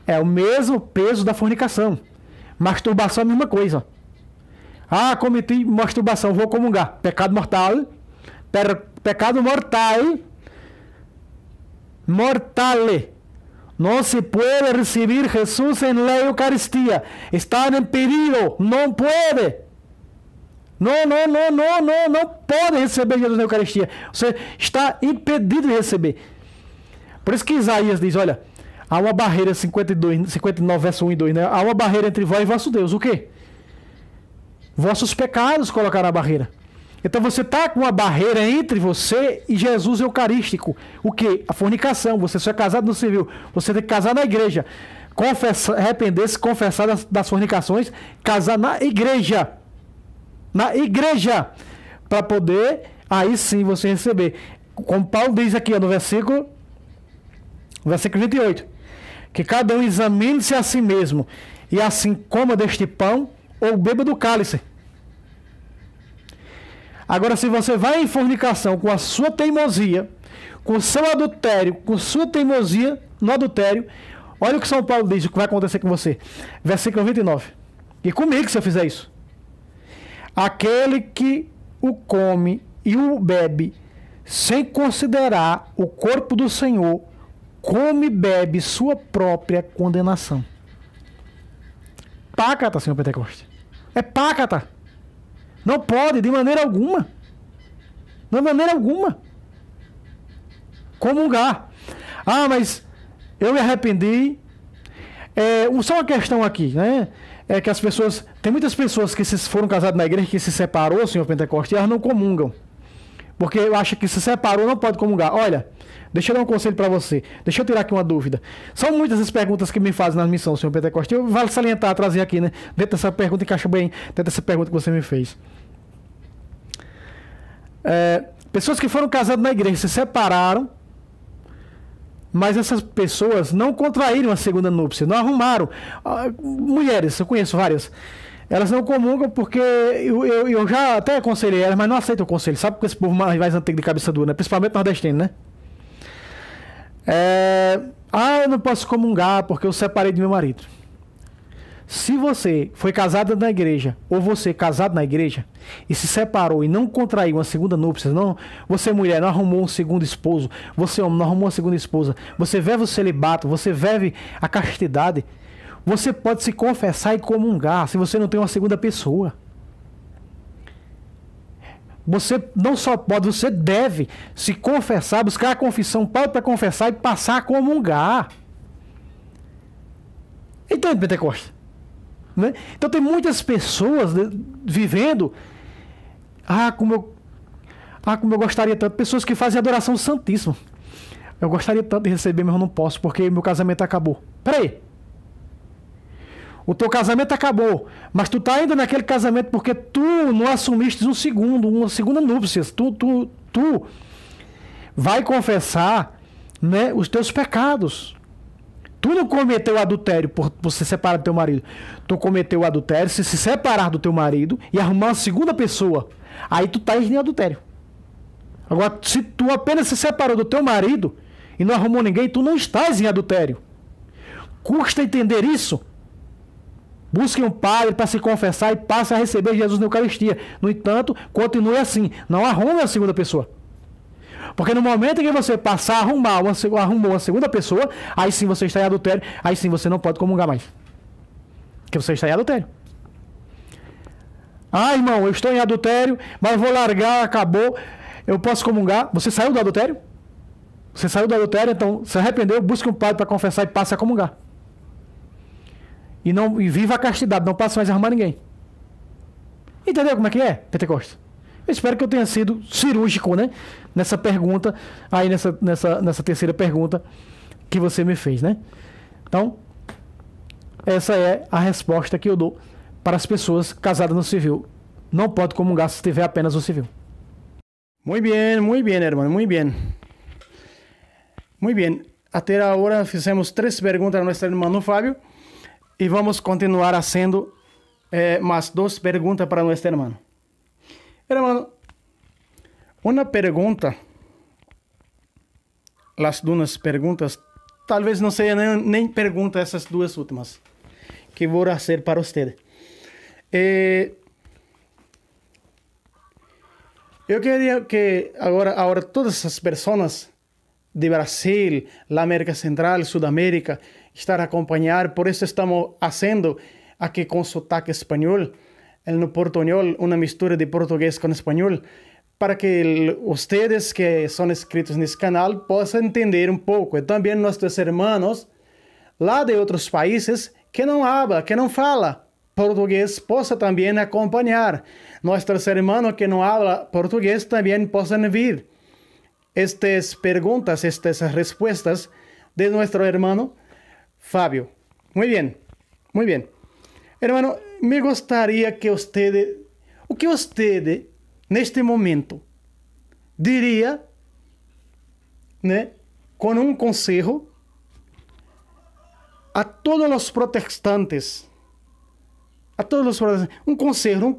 É o mesmo peso da fornicação. Masturbação é a mesma coisa. Ah, cometi masturbação, vou comungar. Pecado mortal. Pecado mortal. Mortale. Não se pode recibir Jesus en la Eucaristía. Está en peligro. Não pode. Não pode receber Jesus na Eucaristia. Você está impedido de receber. Por isso que Isaías diz, olha, há uma barreira, 59, verso 1 e 2, né? Há uma barreira entre vós e vosso Deus. O quê? Vossos pecados colocaram a barreira. Então você está com uma barreira entre você e Jesus Eucarístico. O quê? A fornicação. Você só é casado no civil. Você tem que casar na igreja. Arrepender-se, confessar das fornicações. Casar na igreja. Na igreja. Para poder, aí sim, você receber. Como Paulo diz aqui ó, no versículo 28. Que cada um examine-se a si mesmo. E assim coma deste pão ou beba do cálice. Agora, se você vai em fornicação com a sua teimosia, com o seu adultério, com sua teimosia no adultério, olha o que São Paulo diz, o que vai acontecer com você. Versículo 29. E comigo se eu fizer isso. Aquele que o come e o bebe, sem considerar o corpo do Senhor, come e bebe sua própria condenação. Pácata, Senhor Pentecoste. É pácata. Não pode, de maneira alguma. De maneira alguma. Comungar. Ah, mas eu me arrependi. Só uma questão aqui, né? É que as pessoas... Tem muitas pessoas que foram casadas na igreja que se separou, Senhor Pentecoste, e elas não comungam. Porque eu acho que se separou não pode comungar. Olha, deixa eu dar um conselho para você. Deixa eu tirar aqui uma dúvida. São muitas as perguntas que me fazem na missão, Senhor Pentecoste. Eu vale salientar, trazer aqui, né? Dentro dessa pergunta, encaixa bem dentro dessa pergunta que você me fez. Pessoas que foram casadas na igreja se separaram, mas essas pessoas não contraíram a segunda núpcia, não arrumaram. Mulheres, eu conheço várias. Elas não comungam porque eu já até aconselhei elas, mas não aceitam o conselho. Sabe porque esse povo mais antigo de cabeça dura, né? Principalmente nordestino, né? Eu não posso comungar porque eu separei do meu marido. Se você foi casado na igreja, ou você casado na igreja, e se separou e não contraiu uma segunda núpcia, você mulher não arrumou um segundo esposo, você homem não arrumou uma segunda esposa, você vive o celibato, você vive a castidade, você pode se confessar e comungar se você não tem uma segunda pessoa. Você não só pode, você deve se confessar, buscar a confissão para confessar e passar a comungar. Entende, Pentecoste? Né? Então tem muitas pessoas vivendo como eu gostaria tanto, pessoas que fazem adoração santíssima. Eu gostaria tanto de receber, mas eu não posso porque meu casamento acabou. Peraí, o teu casamento acabou, mas tu tá ainda naquele casamento porque tu não assumiste uma segunda núpcias. Tu vai confessar, né, os teus pecados. Tu não cometeu adultério por se separar do teu marido. Tu cometeu adultério se separar do teu marido e arrumar uma segunda pessoa. Aí tu tá em adultério. Agora, se tu apenas se separou do teu marido e não arrumou ninguém, tu não estás em adultério. Custa entender isso? Busque um padre para se confessar e passe a receber Jesus na Eucaristia. No entanto, continue assim. Não arrume a segunda pessoa. Porque no momento em que você passar a arrumou uma segunda pessoa, aí sim você está em adultério, aí sim você não pode comungar mais. Porque você está em adultério. Ah, irmão, eu estou em adultério, mas vou largar, acabou, eu posso comungar. Você saiu do adultério? Você saiu do adultério, então se arrependeu, busque um padre para confessar e passe a comungar. E viva a castidade, não passe mais a arrumar ninguém. Entendeu como é que é, Pentecostes? Eu espero que eu tenha sido cirúrgico, né? Nessa pergunta, aí nessa terceira pergunta que você me fez, né? Então, essa é a resposta que eu dou para as pessoas casadas no civil. Não pode comungar se tiver apenas o civil. Muy bien, hermano, muy bien. Muy bien. Até agora fizemos 3 perguntas a nosso irmão Fábio e vamos continuar fazendo mais 2 perguntas para nosso irmão. Hermano, uma pergunta, as 2 perguntas, talvez não sejam nem perguntas essas 2 últimas que vou fazer para você. Eu queria que agora todas as pessoas de Brasil, la América Central, Sudamérica, estar a acompanhar, por isso estamos fazendo aqui com sotaque espanhol, no portuñol, uma mistura de português com espanhol, para que vocês que são inscritos nesse canal possam entender um pouco. E também nossos irmãos lá de outros países que não hablam, que não falam português, possam também acompanhar. Nossos irmãos que não falam português também possam vir estas perguntas, estas respostas de nosso irmão Fábio. Muito bem, muito bem. Hermano, me gostaria que o que você, neste momento, diria, né, com um conselho a todos os protestantes, um conselho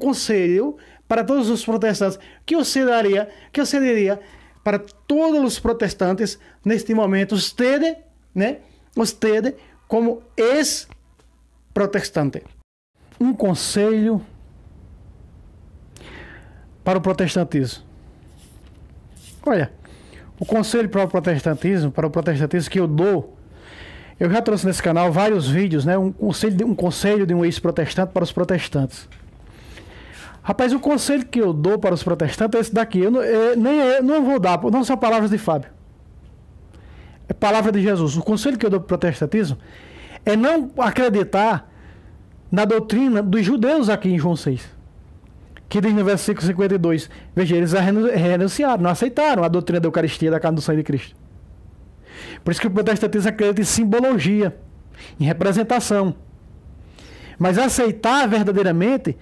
para todos os protestantes, que você diria para todos os protestantes neste momento, você como ex-protestante. Um conselho para o protestantismo. Olha, o conselho para o protestantismo que eu dou, eu já trouxe nesse canal vários vídeos, né? Um conselho de um ex-protestante para os protestantes. Rapaz, o conselho que eu dou para os protestantes é esse daqui. Eu não vou dar, não são palavras de Fábio. É palavra de Jesus. O conselho que eu dou para o protestantismo é não acreditar na doutrina dos judeus aqui em João 6, que diz no versículo 52, veja, eles renunciaram, não aceitaram a doutrina da Eucaristia, da carne do sangue de Cristo. Por isso que o protestantismo acredita em simbologia, em representação, mas aceitar verdadeiramente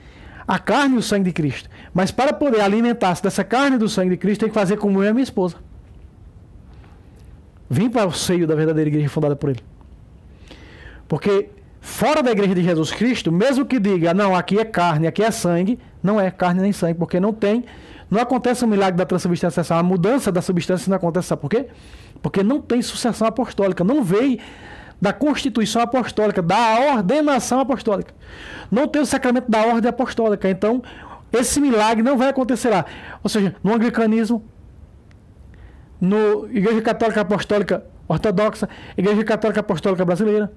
a carne e o sangue de Cristo. Mas para poder alimentar-se dessa carne e do sangue de Cristo, tem que fazer como eu e a minha esposa. Vim para o seio da verdadeira igreja fundada por ele. Porque fora da igreja de Jesus Cristo, mesmo que diga, não, aqui é carne, aqui é sangue, não é carne nem sangue, porque não acontece o milagre da transubstanciação, a mudança da substância não acontece, sabe por quê? Porque não tem sucessão apostólica, não veio da constituição apostólica, da ordenação apostólica. Não tem o sacramento da ordem apostólica, então esse milagre não vai acontecer lá. Ou seja, no anglicanismo, no Igreja Católica Apostólica Ortodoxa, Igreja Católica Apostólica Brasileira.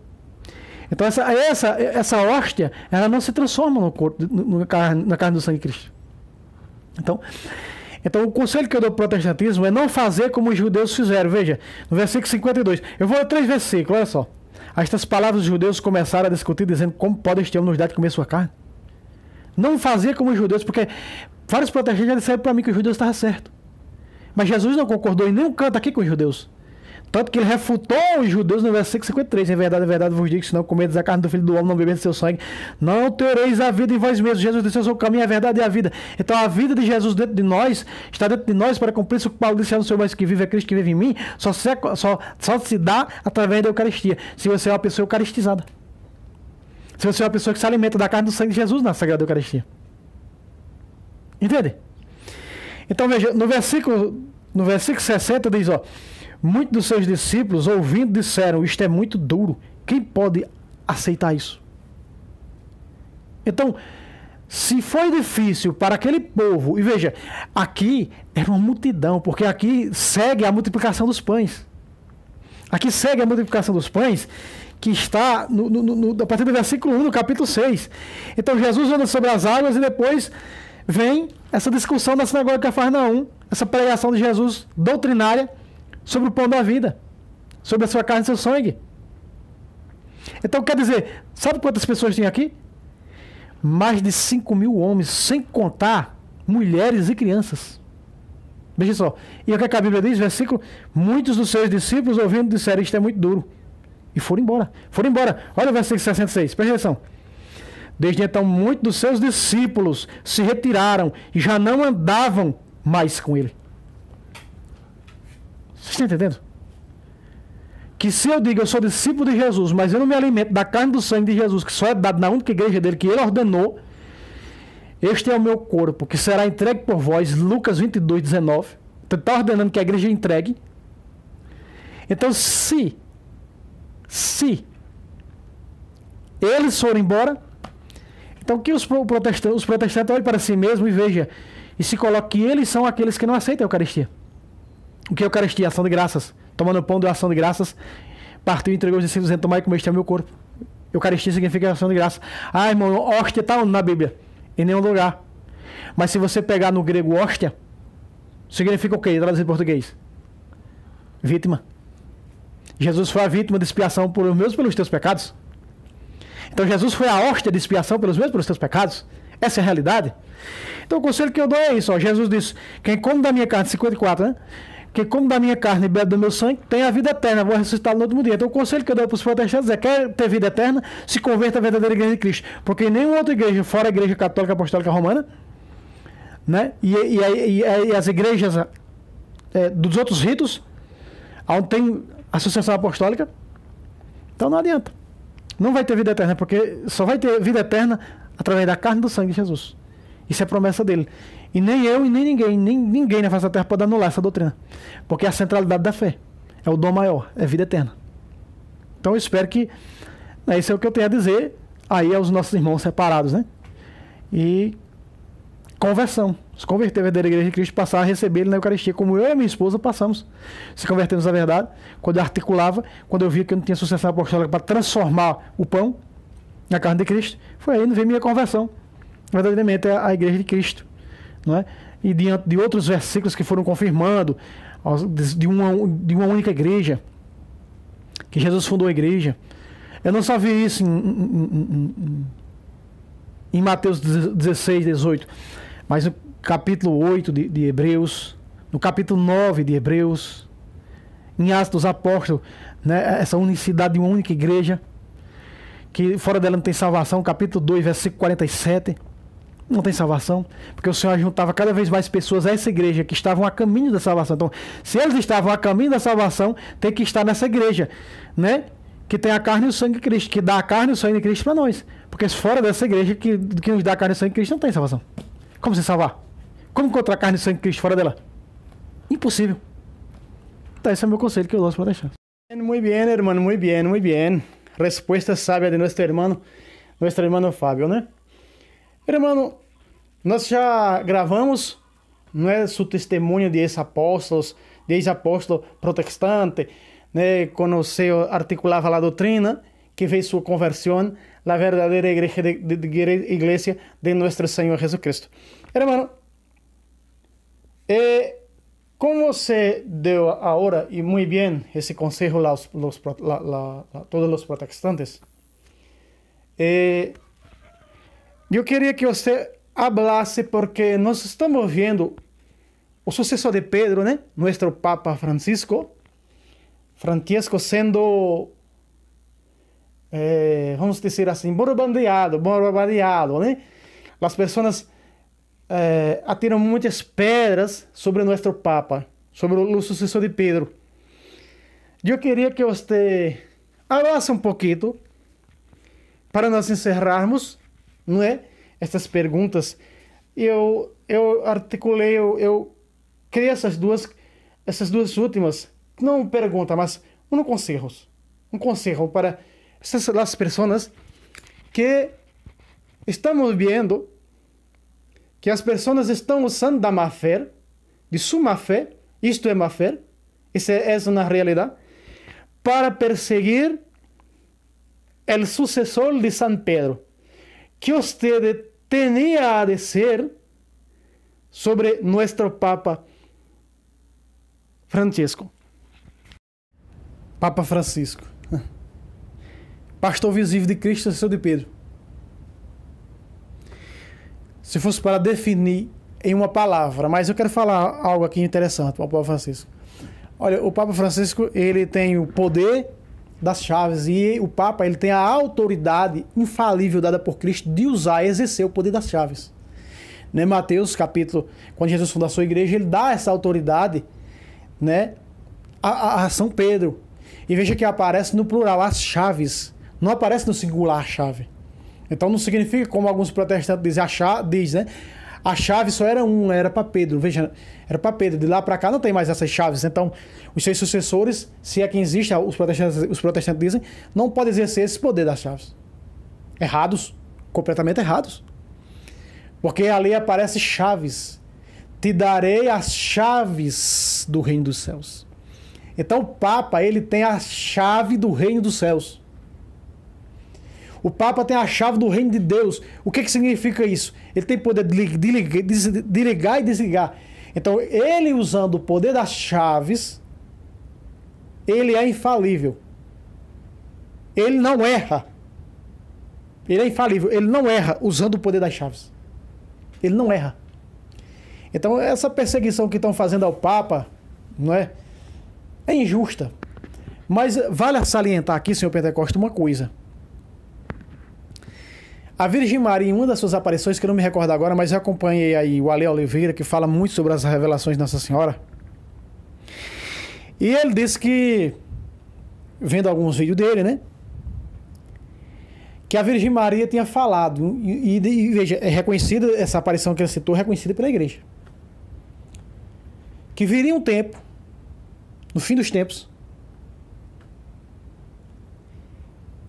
Então essa hóstia, ela não se transforma no corpo, na carne do sangue de Cristo. Então o conselho que eu dou para o protestantismo é não fazer como os judeus fizeram. Veja, no versículo 52, eu vou ler 3 versículos, olha só. Estas palavras dos judeus começaram a discutir, dizendo, como pode este homem nos dar de comer sua carne? Não fazer como os judeus, porque vários protestantes já disseram para mim que os judeus estavam certos. Mas Jesus não concordou em nenhum canto aqui com os judeus. Tanto que ele refutou os judeus no versículo 53. Em verdade vos digo que se não comerdes a carne do Filho do Homem, não beberdes seu sangue, não tereis a vida em vós mesmos. Jesus disse, eu sou o caminho, a verdade e a vida. Então a vida de Jesus dentro de nós, está dentro de nós para cumprir isso que Paulo disse, no seu mais que vive é Cristo que vive em mim, só se dá através da Eucaristia. Se você é uma pessoa eucaristizada. Se você é uma pessoa que se alimenta da carne do sangue de Jesus na Sagrada Eucaristia. Entende? Então veja, no versículo 60 diz, ó, muitos dos seus discípulos, ouvindo, disseram, isto é muito duro. Quem pode aceitar isso? Então, se foi difícil para aquele povo, e veja, aqui era uma multidão, porque aqui segue a multiplicação dos pães. Aqui segue a multiplicação dos pães, que está a partir do versículo 1 do capítulo 6. Então, Jesus anda sobre as águas e depois vem essa discussão na sinagoga de Cafarnaum, essa pregação de Jesus doutrinária, sobre o pão da vida, sobre a sua carne e seu sangue. Então quer dizer, sabe quantas pessoas tem aqui? Mais de 5.000 homens, sem contar mulheres e crianças. Veja só, e o que a Bíblia diz, versículo, muitos dos seus discípulos ouvindo disseram, isto é muito duro, e foram embora. Olha o versículo 66, presta atenção. Desde então muitos dos seus discípulos se retiraram e já não andavam mais com ele. Você está entendendo? Que se eu digo eu sou discípulo de Jesus, mas eu não me alimento da carne do sangue de Jesus, que só é dado na única igreja dele, que ele ordenou, este é o meu corpo, que será entregue por vós, Lucas 22, 19. Então está ordenando que a igreja entregue. Então se eles forem embora, então que os protestantes olhem para si mesmos e vejam, e se coloquem que eles são aqueles que não aceitam a Eucaristia. O que é Eucaristia? Ação de graças. Tomando o pão da ação de graças, partiu e entregou os discípulos, dizendo, tomai e comei, este é o meu corpo. Eucaristia significa ação de graça. Ah, irmão, hóstia está onde na Bíblia? Em nenhum lugar. Mas se você pegar no grego hóstia, significa o quê? Traduzido em português. Vítima. Jesus foi a vítima de expiação por os meus e pelos teus pecados. Então Jesus foi a hóstia de expiação pelos meus e pelos teus pecados. Essa é a realidade. Então o conselho que eu dou é isso. Ó. Jesus disse, quem come da minha carne, 54, né? Quem come da minha carne e bebe do meu sangue tem a vida eterna, vou ressuscitar no último dia. Então o conselho que eu dou para os protestantes é, quer ter vida eterna, se converta à verdadeira igreja de Cristo. Porque nenhuma outra igreja, fora a igreja católica apostólica romana, né? E as igrejas dos outros ritos, onde tem associação apostólica, então não adianta. Não vai ter vida eterna, porque só vai ter vida eterna através da carne e do sangue de Jesus. Isso é promessa dele. E nem eu e nem ninguém na face da terra pode anular essa doutrina. Porque é a centralidade da fé. É o dom maior, é vida eterna. Então eu espero que isso é o que eu tenho a dizer aí aos nossos irmãos separados, né? E conversão. Se converter à verdadeira igreja de Cristo, passar a receber ele na Eucaristia, como eu e a minha esposa passamos. Se convertemos à verdade, quando eu articulava, quando eu via que eu não tinha sucessão apostólica para transformar o pão na carne de Cristo, foi aí que veio minha conversão. Verdadeiramente é a igreja de Cristo. Não é? E diante de outros versículos que foram confirmando de uma única igreja, que Jesus fundou a igreja. Eu não só vi isso em Mateus 16, 18, mas no capítulo 8 de Hebreus, no capítulo 9 de Hebreus, em Atos dos Apóstolos, né? Essa unicidade de uma única igreja, que fora dela não tem salvação, capítulo 2, versículo 47. Não tem salvação, porque o Senhor juntava cada vez mais pessoas a essa igreja que estavam a caminho da salvação. Então, se eles estavam a caminho da salvação, tem que estar nessa igreja, né? Que tem a carne e o sangue de Cristo, que dá a carne e o sangue de Cristo para nós. Porque fora dessa igreja que nos dá a carne e o sangue de Cristo não tem salvação. Como se salvar? Como encontrar a carne e o sangue de Cristo fora dela? Impossível. Então, esse é o meu conselho que eu dou para deixar. Muito bem, irmão, muito bem, muito bem. Resposta sábia de nosso irmão Fábio, né? Irmão, nós já gravamos, não é, seu testemunho de ex-apóstolo protestante, né, quando você articulava a doutrina, que fez sua conversão, a verdadeira igreja de nosso Senhor Jesus. Irmão, como você deu agora, e muito bem, esse conselho a todos os protestantes, eu queria que você hablasse, porque nós estamos vendo o sucesso de Pedro, né? Nosso Papa Francisco Francisco sendo, vamos dizer assim, bombardeado, né? As pessoas atiram muitas pedras sobre nosso Papa, sobre o sucessor de Pedro. Eu queria que você hablasse um pouquinho para nós encerrarmos, não é? Estas perguntas. Eu articulei, eu criei essas duas últimas, não pergunta, mas um conselho para essas pessoas que estamos vendo que as pessoas estão usando da má fé, de sua má fé, isto é má fé, isso é uma realidade, para perseguir o sucessor de São Pedro, que você tinha a dizer sobre nosso Papa Francisco. Papa Francisco, pastor visível de Cristo, sucessor de Pedro. Se fosse para definir em uma palavra, mas eu quero falar algo aqui interessante para o Papa Francisco. Olha, o Papa Francisco, ele tem o poder das chaves e o Papa, ele tem a autoridade infalível dada por Cristo de usar e exercer o poder das chaves. Né? Mateus, capítulo, quando Jesus fundou a sua igreja, ele dá essa autoridade, né, a São Pedro. E veja que aparece no plural, as chaves. Não aparece no singular a chave. Então não significa, como alguns protestantes dizem, né? A chave só era uma, era para Pedro. Veja, era para Pedro. De lá para cá não tem mais essas chaves. Então, os seus sucessores, se é que existe, os protestantes dizem, não podem exercer esse poder das chaves. Errados. Completamente errados. Porque ali aparece chaves. Te darei as chaves do reino dos céus. Então o Papa, ele tem a chave do reino dos céus. O Papa tem a chave do reino de Deus. O que significa isso? Ele tem poder de ligar e desligar. Então, ele usando o poder das chaves, ele é infalível. Ele não erra. Ele é infalível. Ele não erra usando o poder das chaves. Ele não erra. Então, essa perseguição que estão fazendo ao Papa, não é? É injusta. Mas vale salientar aqui, senhor Pentecoste, uma coisa. A Virgem Maria, em uma das suas aparições, que eu não me recordo agora, mas eu acompanhei aí o Ale Oliveira, que fala muito sobre as revelações de Nossa Senhora. E ele disse que, vendo alguns vídeos dele, né? Que a Virgem Maria tinha falado, e veja, é reconhecida, essa aparição que ele citou, é reconhecida pela igreja. Que viria um tempo, no fim dos tempos,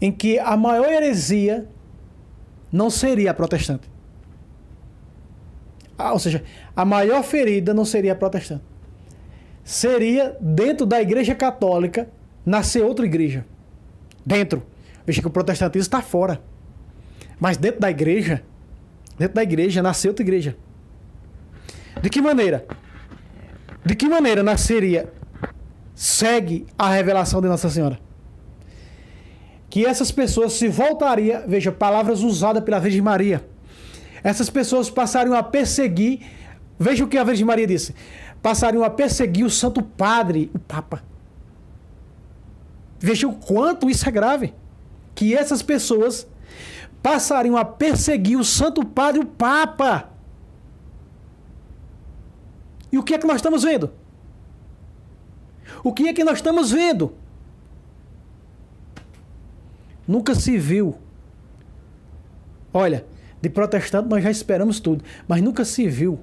em que a maior heresia não seria a protestante. Ou seja, a maior ferida não seria a protestante. Seria, dentro da igreja católica, nascer outra igreja. Dentro. Veja que o protestantismo está fora. Mas dentro da igreja nasceu outra igreja. De que maneira? De que maneira nasceria? Segue a revelação de Nossa Senhora. Que essas pessoas se voltariam, veja, palavras usadas pela Virgem Maria. Essas pessoas passariam a perseguir, veja o que a Virgem Maria disse, passariam a perseguir o Santo Padre, o Papa. Veja o quanto isso é grave. Que essas pessoas passariam a perseguir o Santo Padre, o Papa. E o que é que nós estamos vendo? O que é que nós estamos vendo? Nunca se viu. Olha, de protestante nós já esperamos tudo, mas nunca se viu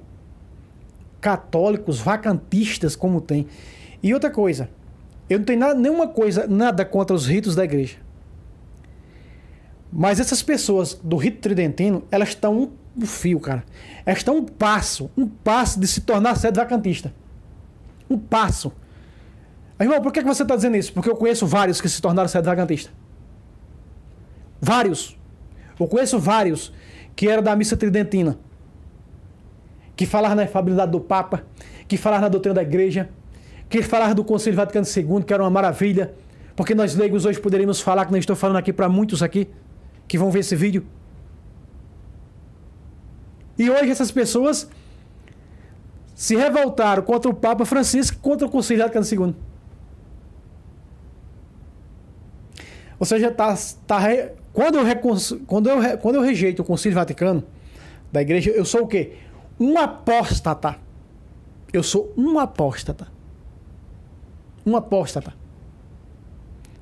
católicos vacantistas como tem. E outra coisa, eu não tenho nada contra os ritos da igreja. Mas essas pessoas do rito tridentino, elas estão um fio, cara. Elas estão um passo de se tornar sede vacantista. Um passo. Irmão, por que você está dizendo isso? Porque eu conheço vários que se tornaram sede vacantista. Vários. Eu conheço vários que eram da missa tridentina, que falaram na infalibilidade do Papa, que falaram na doutrina da igreja, que falaram do Concílio Vaticano II, que era uma maravilha, porque nós leigos hoje poderíamos falar, que não estou falando aqui para muitos aqui, que vão ver esse vídeo. E hoje essas pessoas se revoltaram contra o Papa Francisco, contra o Concílio Vaticano II. Ou seja, quando eu rejeito o Concílio Vaticano da igreja, eu sou o quê? Um apóstata. Eu sou um apóstata. Um apóstata.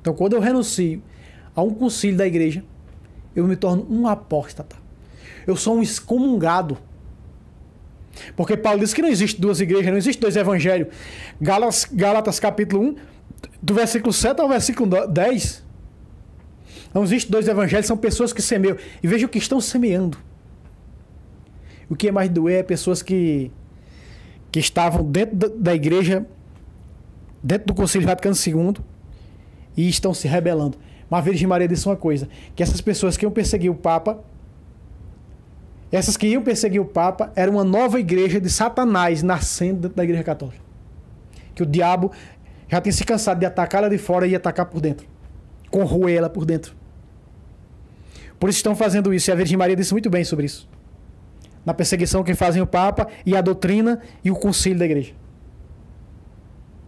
Então, quando eu renuncio a um concílio da igreja, eu me torno um apóstata. Eu sou um excomungado. Porque Paulo diz que não existe duas igrejas, não existe dois evangelhos. Gálatas capítulo 1, do versículo 7 ao versículo 10. Não existe dois evangelhos, são pessoas que semeiam. E veja o que estão semeando. O que é mais doer é pessoas que estavam dentro da igreja, dentro do Concílio Vaticano II, e estão se rebelando. Mas a Virgem Maria disse uma coisa, que essas pessoas que iam perseguir o Papa, era uma nova igreja de Satanás nascendo dentro da igreja católica. Que o diabo já tinha se cansado de atacar ela de fora e atacar por dentro. Corroer ela por dentro. Por isso estão fazendo isso, e a Virgem Maria disse muito bem sobre isso. Na perseguição que fazem o Papa e a doutrina e o concílio da igreja.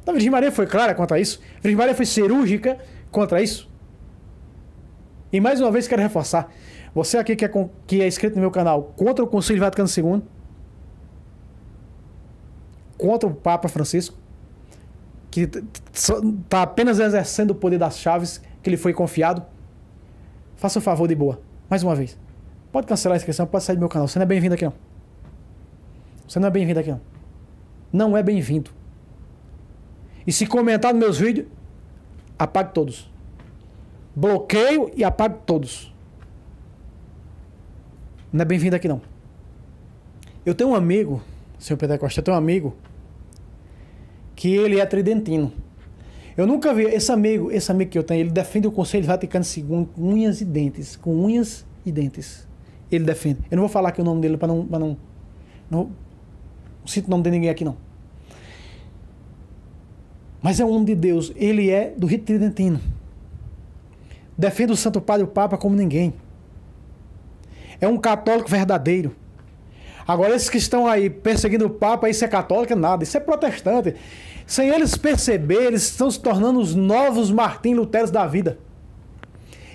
Então, a Virgem Maria foi clara quanto a isso. A Virgem Maria foi cirúrgica contra isso. E mais uma vez quero reforçar. Você aqui que é inscrito no meu canal contra o Concílio Vaticano II, contra o Papa Francisco, que está apenas exercendo o poder das chaves que lhe foi confiado, faça o favor de boa. Mais uma vez. Pode cancelar a inscrição, pode sair do meu canal. Você não é bem-vindo aqui, não. Você não é bem-vindo aqui, não. Não é bem-vindo. E se comentar nos meus vídeos, apague todos. Bloqueio e apague todos. Não é bem-vindo aqui, não. Eu tenho um amigo, senhor Pentecoste, eu tenho um amigo que ele é tridentino. Eu nunca vi esse amigo que eu tenho, ele defende o Concílio Vaticano II com unhas e dentes. Com unhas e dentes. Ele defende. Eu não vou falar aqui o nome dele para não cito o nome de ninguém aqui, não. Mas é um homem de Deus. Ele é do rito tridentino. Defende o Santo Padre e o Papa como ninguém. É um católico verdadeiro. Agora, esses que estão aí perseguindo o Papa, isso é católico, é nada. Isso é protestante. Sem eles perceber, eles estão se tornando os novos Martim Luteros da vida.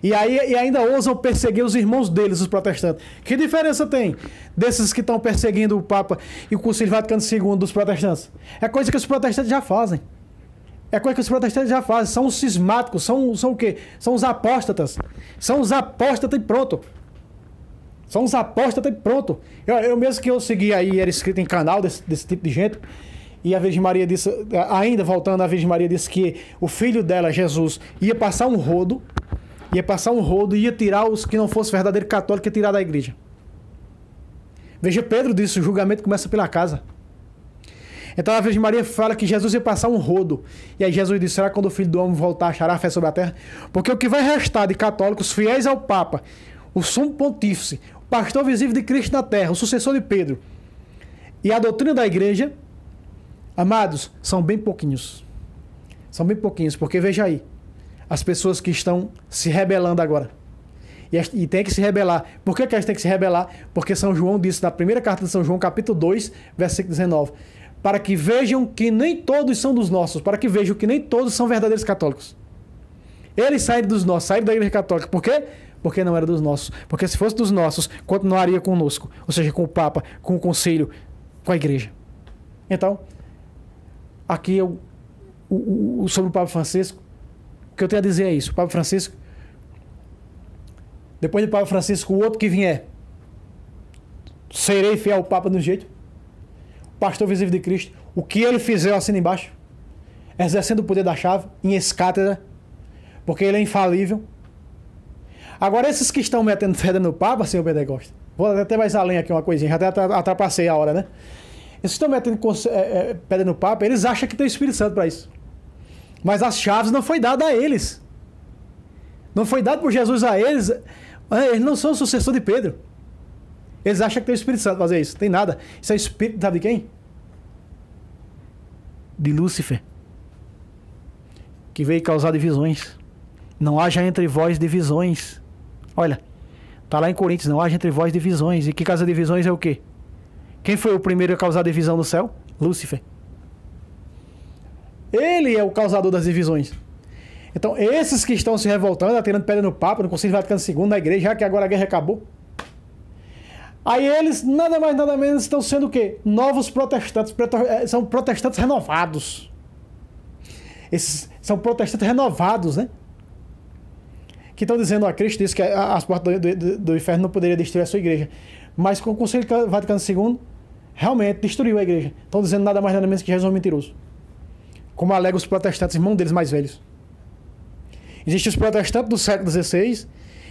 E ainda ousam perseguir os irmãos deles, os protestantes. Que diferença tem desses que estão perseguindo o Papa e o Concílio Vaticano II dos protestantes? É coisa que os protestantes já fazem. São os cismáticos, são o quê? São os apóstatas. São os apóstatas e pronto. Eu mesmo que eu segui aí, era inscrito em canal desse tipo de gente. E a Virgem Maria disse, ainda voltando, a Virgem Maria disse que o filho dela, Jesus, ia passar um rodo e ia tirar os que não fossem verdadeiros católicos, ia tirar da igreja. Veja, Pedro disse, o julgamento começa pela casa. Então a Virgem Maria fala que Jesus ia passar um rodo. E aí Jesus disse, será que quando o Filho do Homem voltar, achará fé sobre a terra? Porque o que vai restar de católicos fiéis ao Papa, o sumo pontífice, o pastor visível de Cristo na terra, o sucessor de Pedro, e a doutrina da igreja, amados, são bem pouquinhos. Porque veja aí, as pessoas que estão se rebelando agora. E tem que se rebelar. Por que elas têm que se rebelar? Porque São João disse na primeira carta de São João, capítulo 2, versículo 19. Para que vejam que nem todos são dos nossos. Para que vejam que nem todos são verdadeiros católicos. Eles saíram dos nossos, saíram da igreja católica. Por quê? Porque não era dos nossos. Porque se fosse dos nossos, continuaria conosco. Ou seja, com o Papa, com o Conselho, com a igreja. Então, aqui sobre o Papa Francisco, o que eu tenho a dizer é isso. O Papa Francisco, depois do Papa Francisco, o outro que vier, serei fiel ao Papa do jeito. O pastor visível de Cristo, o que ele fizer, eu assino embaixo, exercendo o poder da chave, em ex-cátedra, porque ele é infalível. Agora, esses que estão metendo pedra no Papa, senhor Pentecoste, vou até mais além aqui uma coisinha, já até atrapacei a hora, né? Esses que estão metendo pedra no Papa, eles acham que tem o Espírito Santo para isso. Mas as chaves não foi dada a eles. Não foi dado por Jesus a eles. Eles não são o sucessor de Pedro. Eles acham que tem o Espírito Santo para fazer isso. Tem nada. Isso é o Espírito, sabe de quem? De Lúcifer. Que veio causar divisões. Não haja entre vós divisões. Olha, está lá em Coríntios, não haja entre vós divisões. E que causa divisões é o quê? Quem foi o primeiro a causar divisão no céu? Lúcifer. Ele é o causador das divisões. Então, esses que estão se revoltando, atirando pedra no Papa, no Concílio Vaticano II, na igreja, já que agora a guerra acabou. Aí eles, nada mais, nada menos, estão sendo o quê? Novos protestantes. São protestantes renovados. Esses são protestantes renovados, né? Que estão dizendo, Cristo disse que as portas do inferno não poderiam destruir a sua igreja. Mas com o Concílio Vaticano II, realmente destruiu a igreja. Estão dizendo nada mais, nada menos que Jesus é um mentiroso. Como alegam os protestantes, irmãos deles mais velhos. Existem os protestantes do século XVI,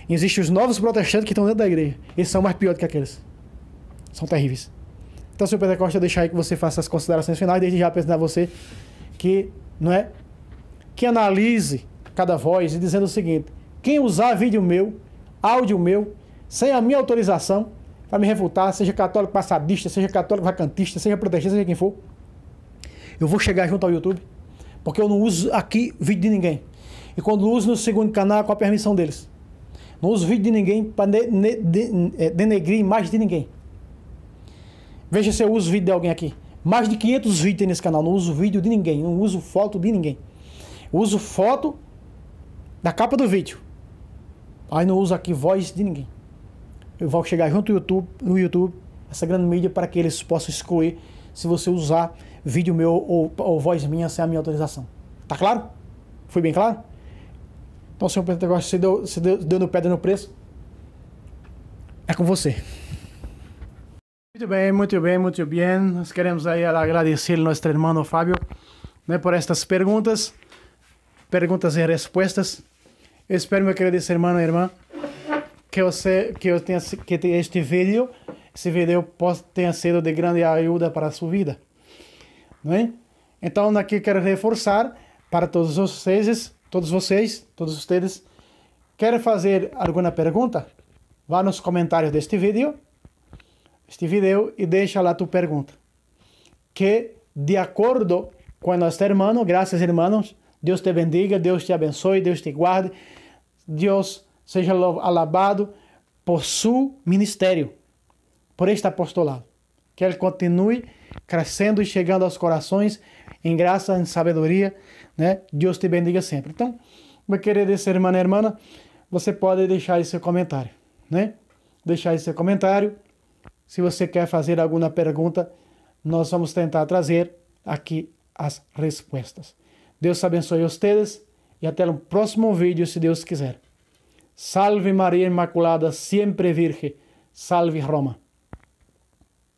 e existem os novos protestantes que estão dentro da igreja. Eles são mais piores que aqueles. São terríveis. Então, Senhor Pentecoste, eu deixar aí que você faça as considerações finais, desde já pensando a você que, não é? Que analise cada voz e dizendo o seguinte: quem usar vídeo meu, áudio meu, sem a minha autorização, para me refutar, seja católico passadista, seja católico vacantista, seja protestante, seja quem for, eu vou chegar junto ao YouTube, porque eu não uso aqui vídeo de ninguém. E quando uso no segundo canal, com a permissão deles. Não uso vídeo de ninguém para denegrir imagem de ninguém. Veja se eu uso vídeo de alguém aqui. Mais de 500 vídeos tem nesse canal. Não uso vídeo de ninguém. Não uso foto de ninguém. Eu uso foto da capa do vídeo. Aí não uso aqui voz de ninguém. Eu vou chegar junto no YouTube, essa grande mídia, para que eles possam excluir se você usar vídeo meu ou voz minha sem a minha autorização. Tá claro? Foi bem claro? Então, Senhor Pentecoste, se deu no pé, deu no preço, é com você. Muito bem, muito bem, muito bem. Nós queremos aí agradecer ao nosso irmão Fábio, né, por estas perguntas e respostas. Eu espero, meu querido irmão e irmã, que este vídeo tenha sido de grande ajuda para a sua vida. Não é? Então, aqui quero reforçar para todos vocês, querem fazer alguma pergunta? Vá nos comentários deste vídeo e deixa lá tu pergunta. Que, de acordo com nosso irmão, graças irmãos, Deus te bendiga, Deus te abençoe, Deus te guarde, Deus seja alabado por seu ministério, por este apostolado. Que ele continue crescendo e chegando aos corações em graça, em sabedoria, né? Deus te bendiga sempre. Então, meu querido irmão e irmã, você pode deixar aí seu comentário, né? Deixar aí seu comentário. Se você quer fazer alguma pergunta, nós vamos tentar trazer aqui as respostas. Deus abençoe vocês e até o próximo vídeo, se Deus quiser. Salve Maria Imaculada, sempre Virgem. Salve Roma.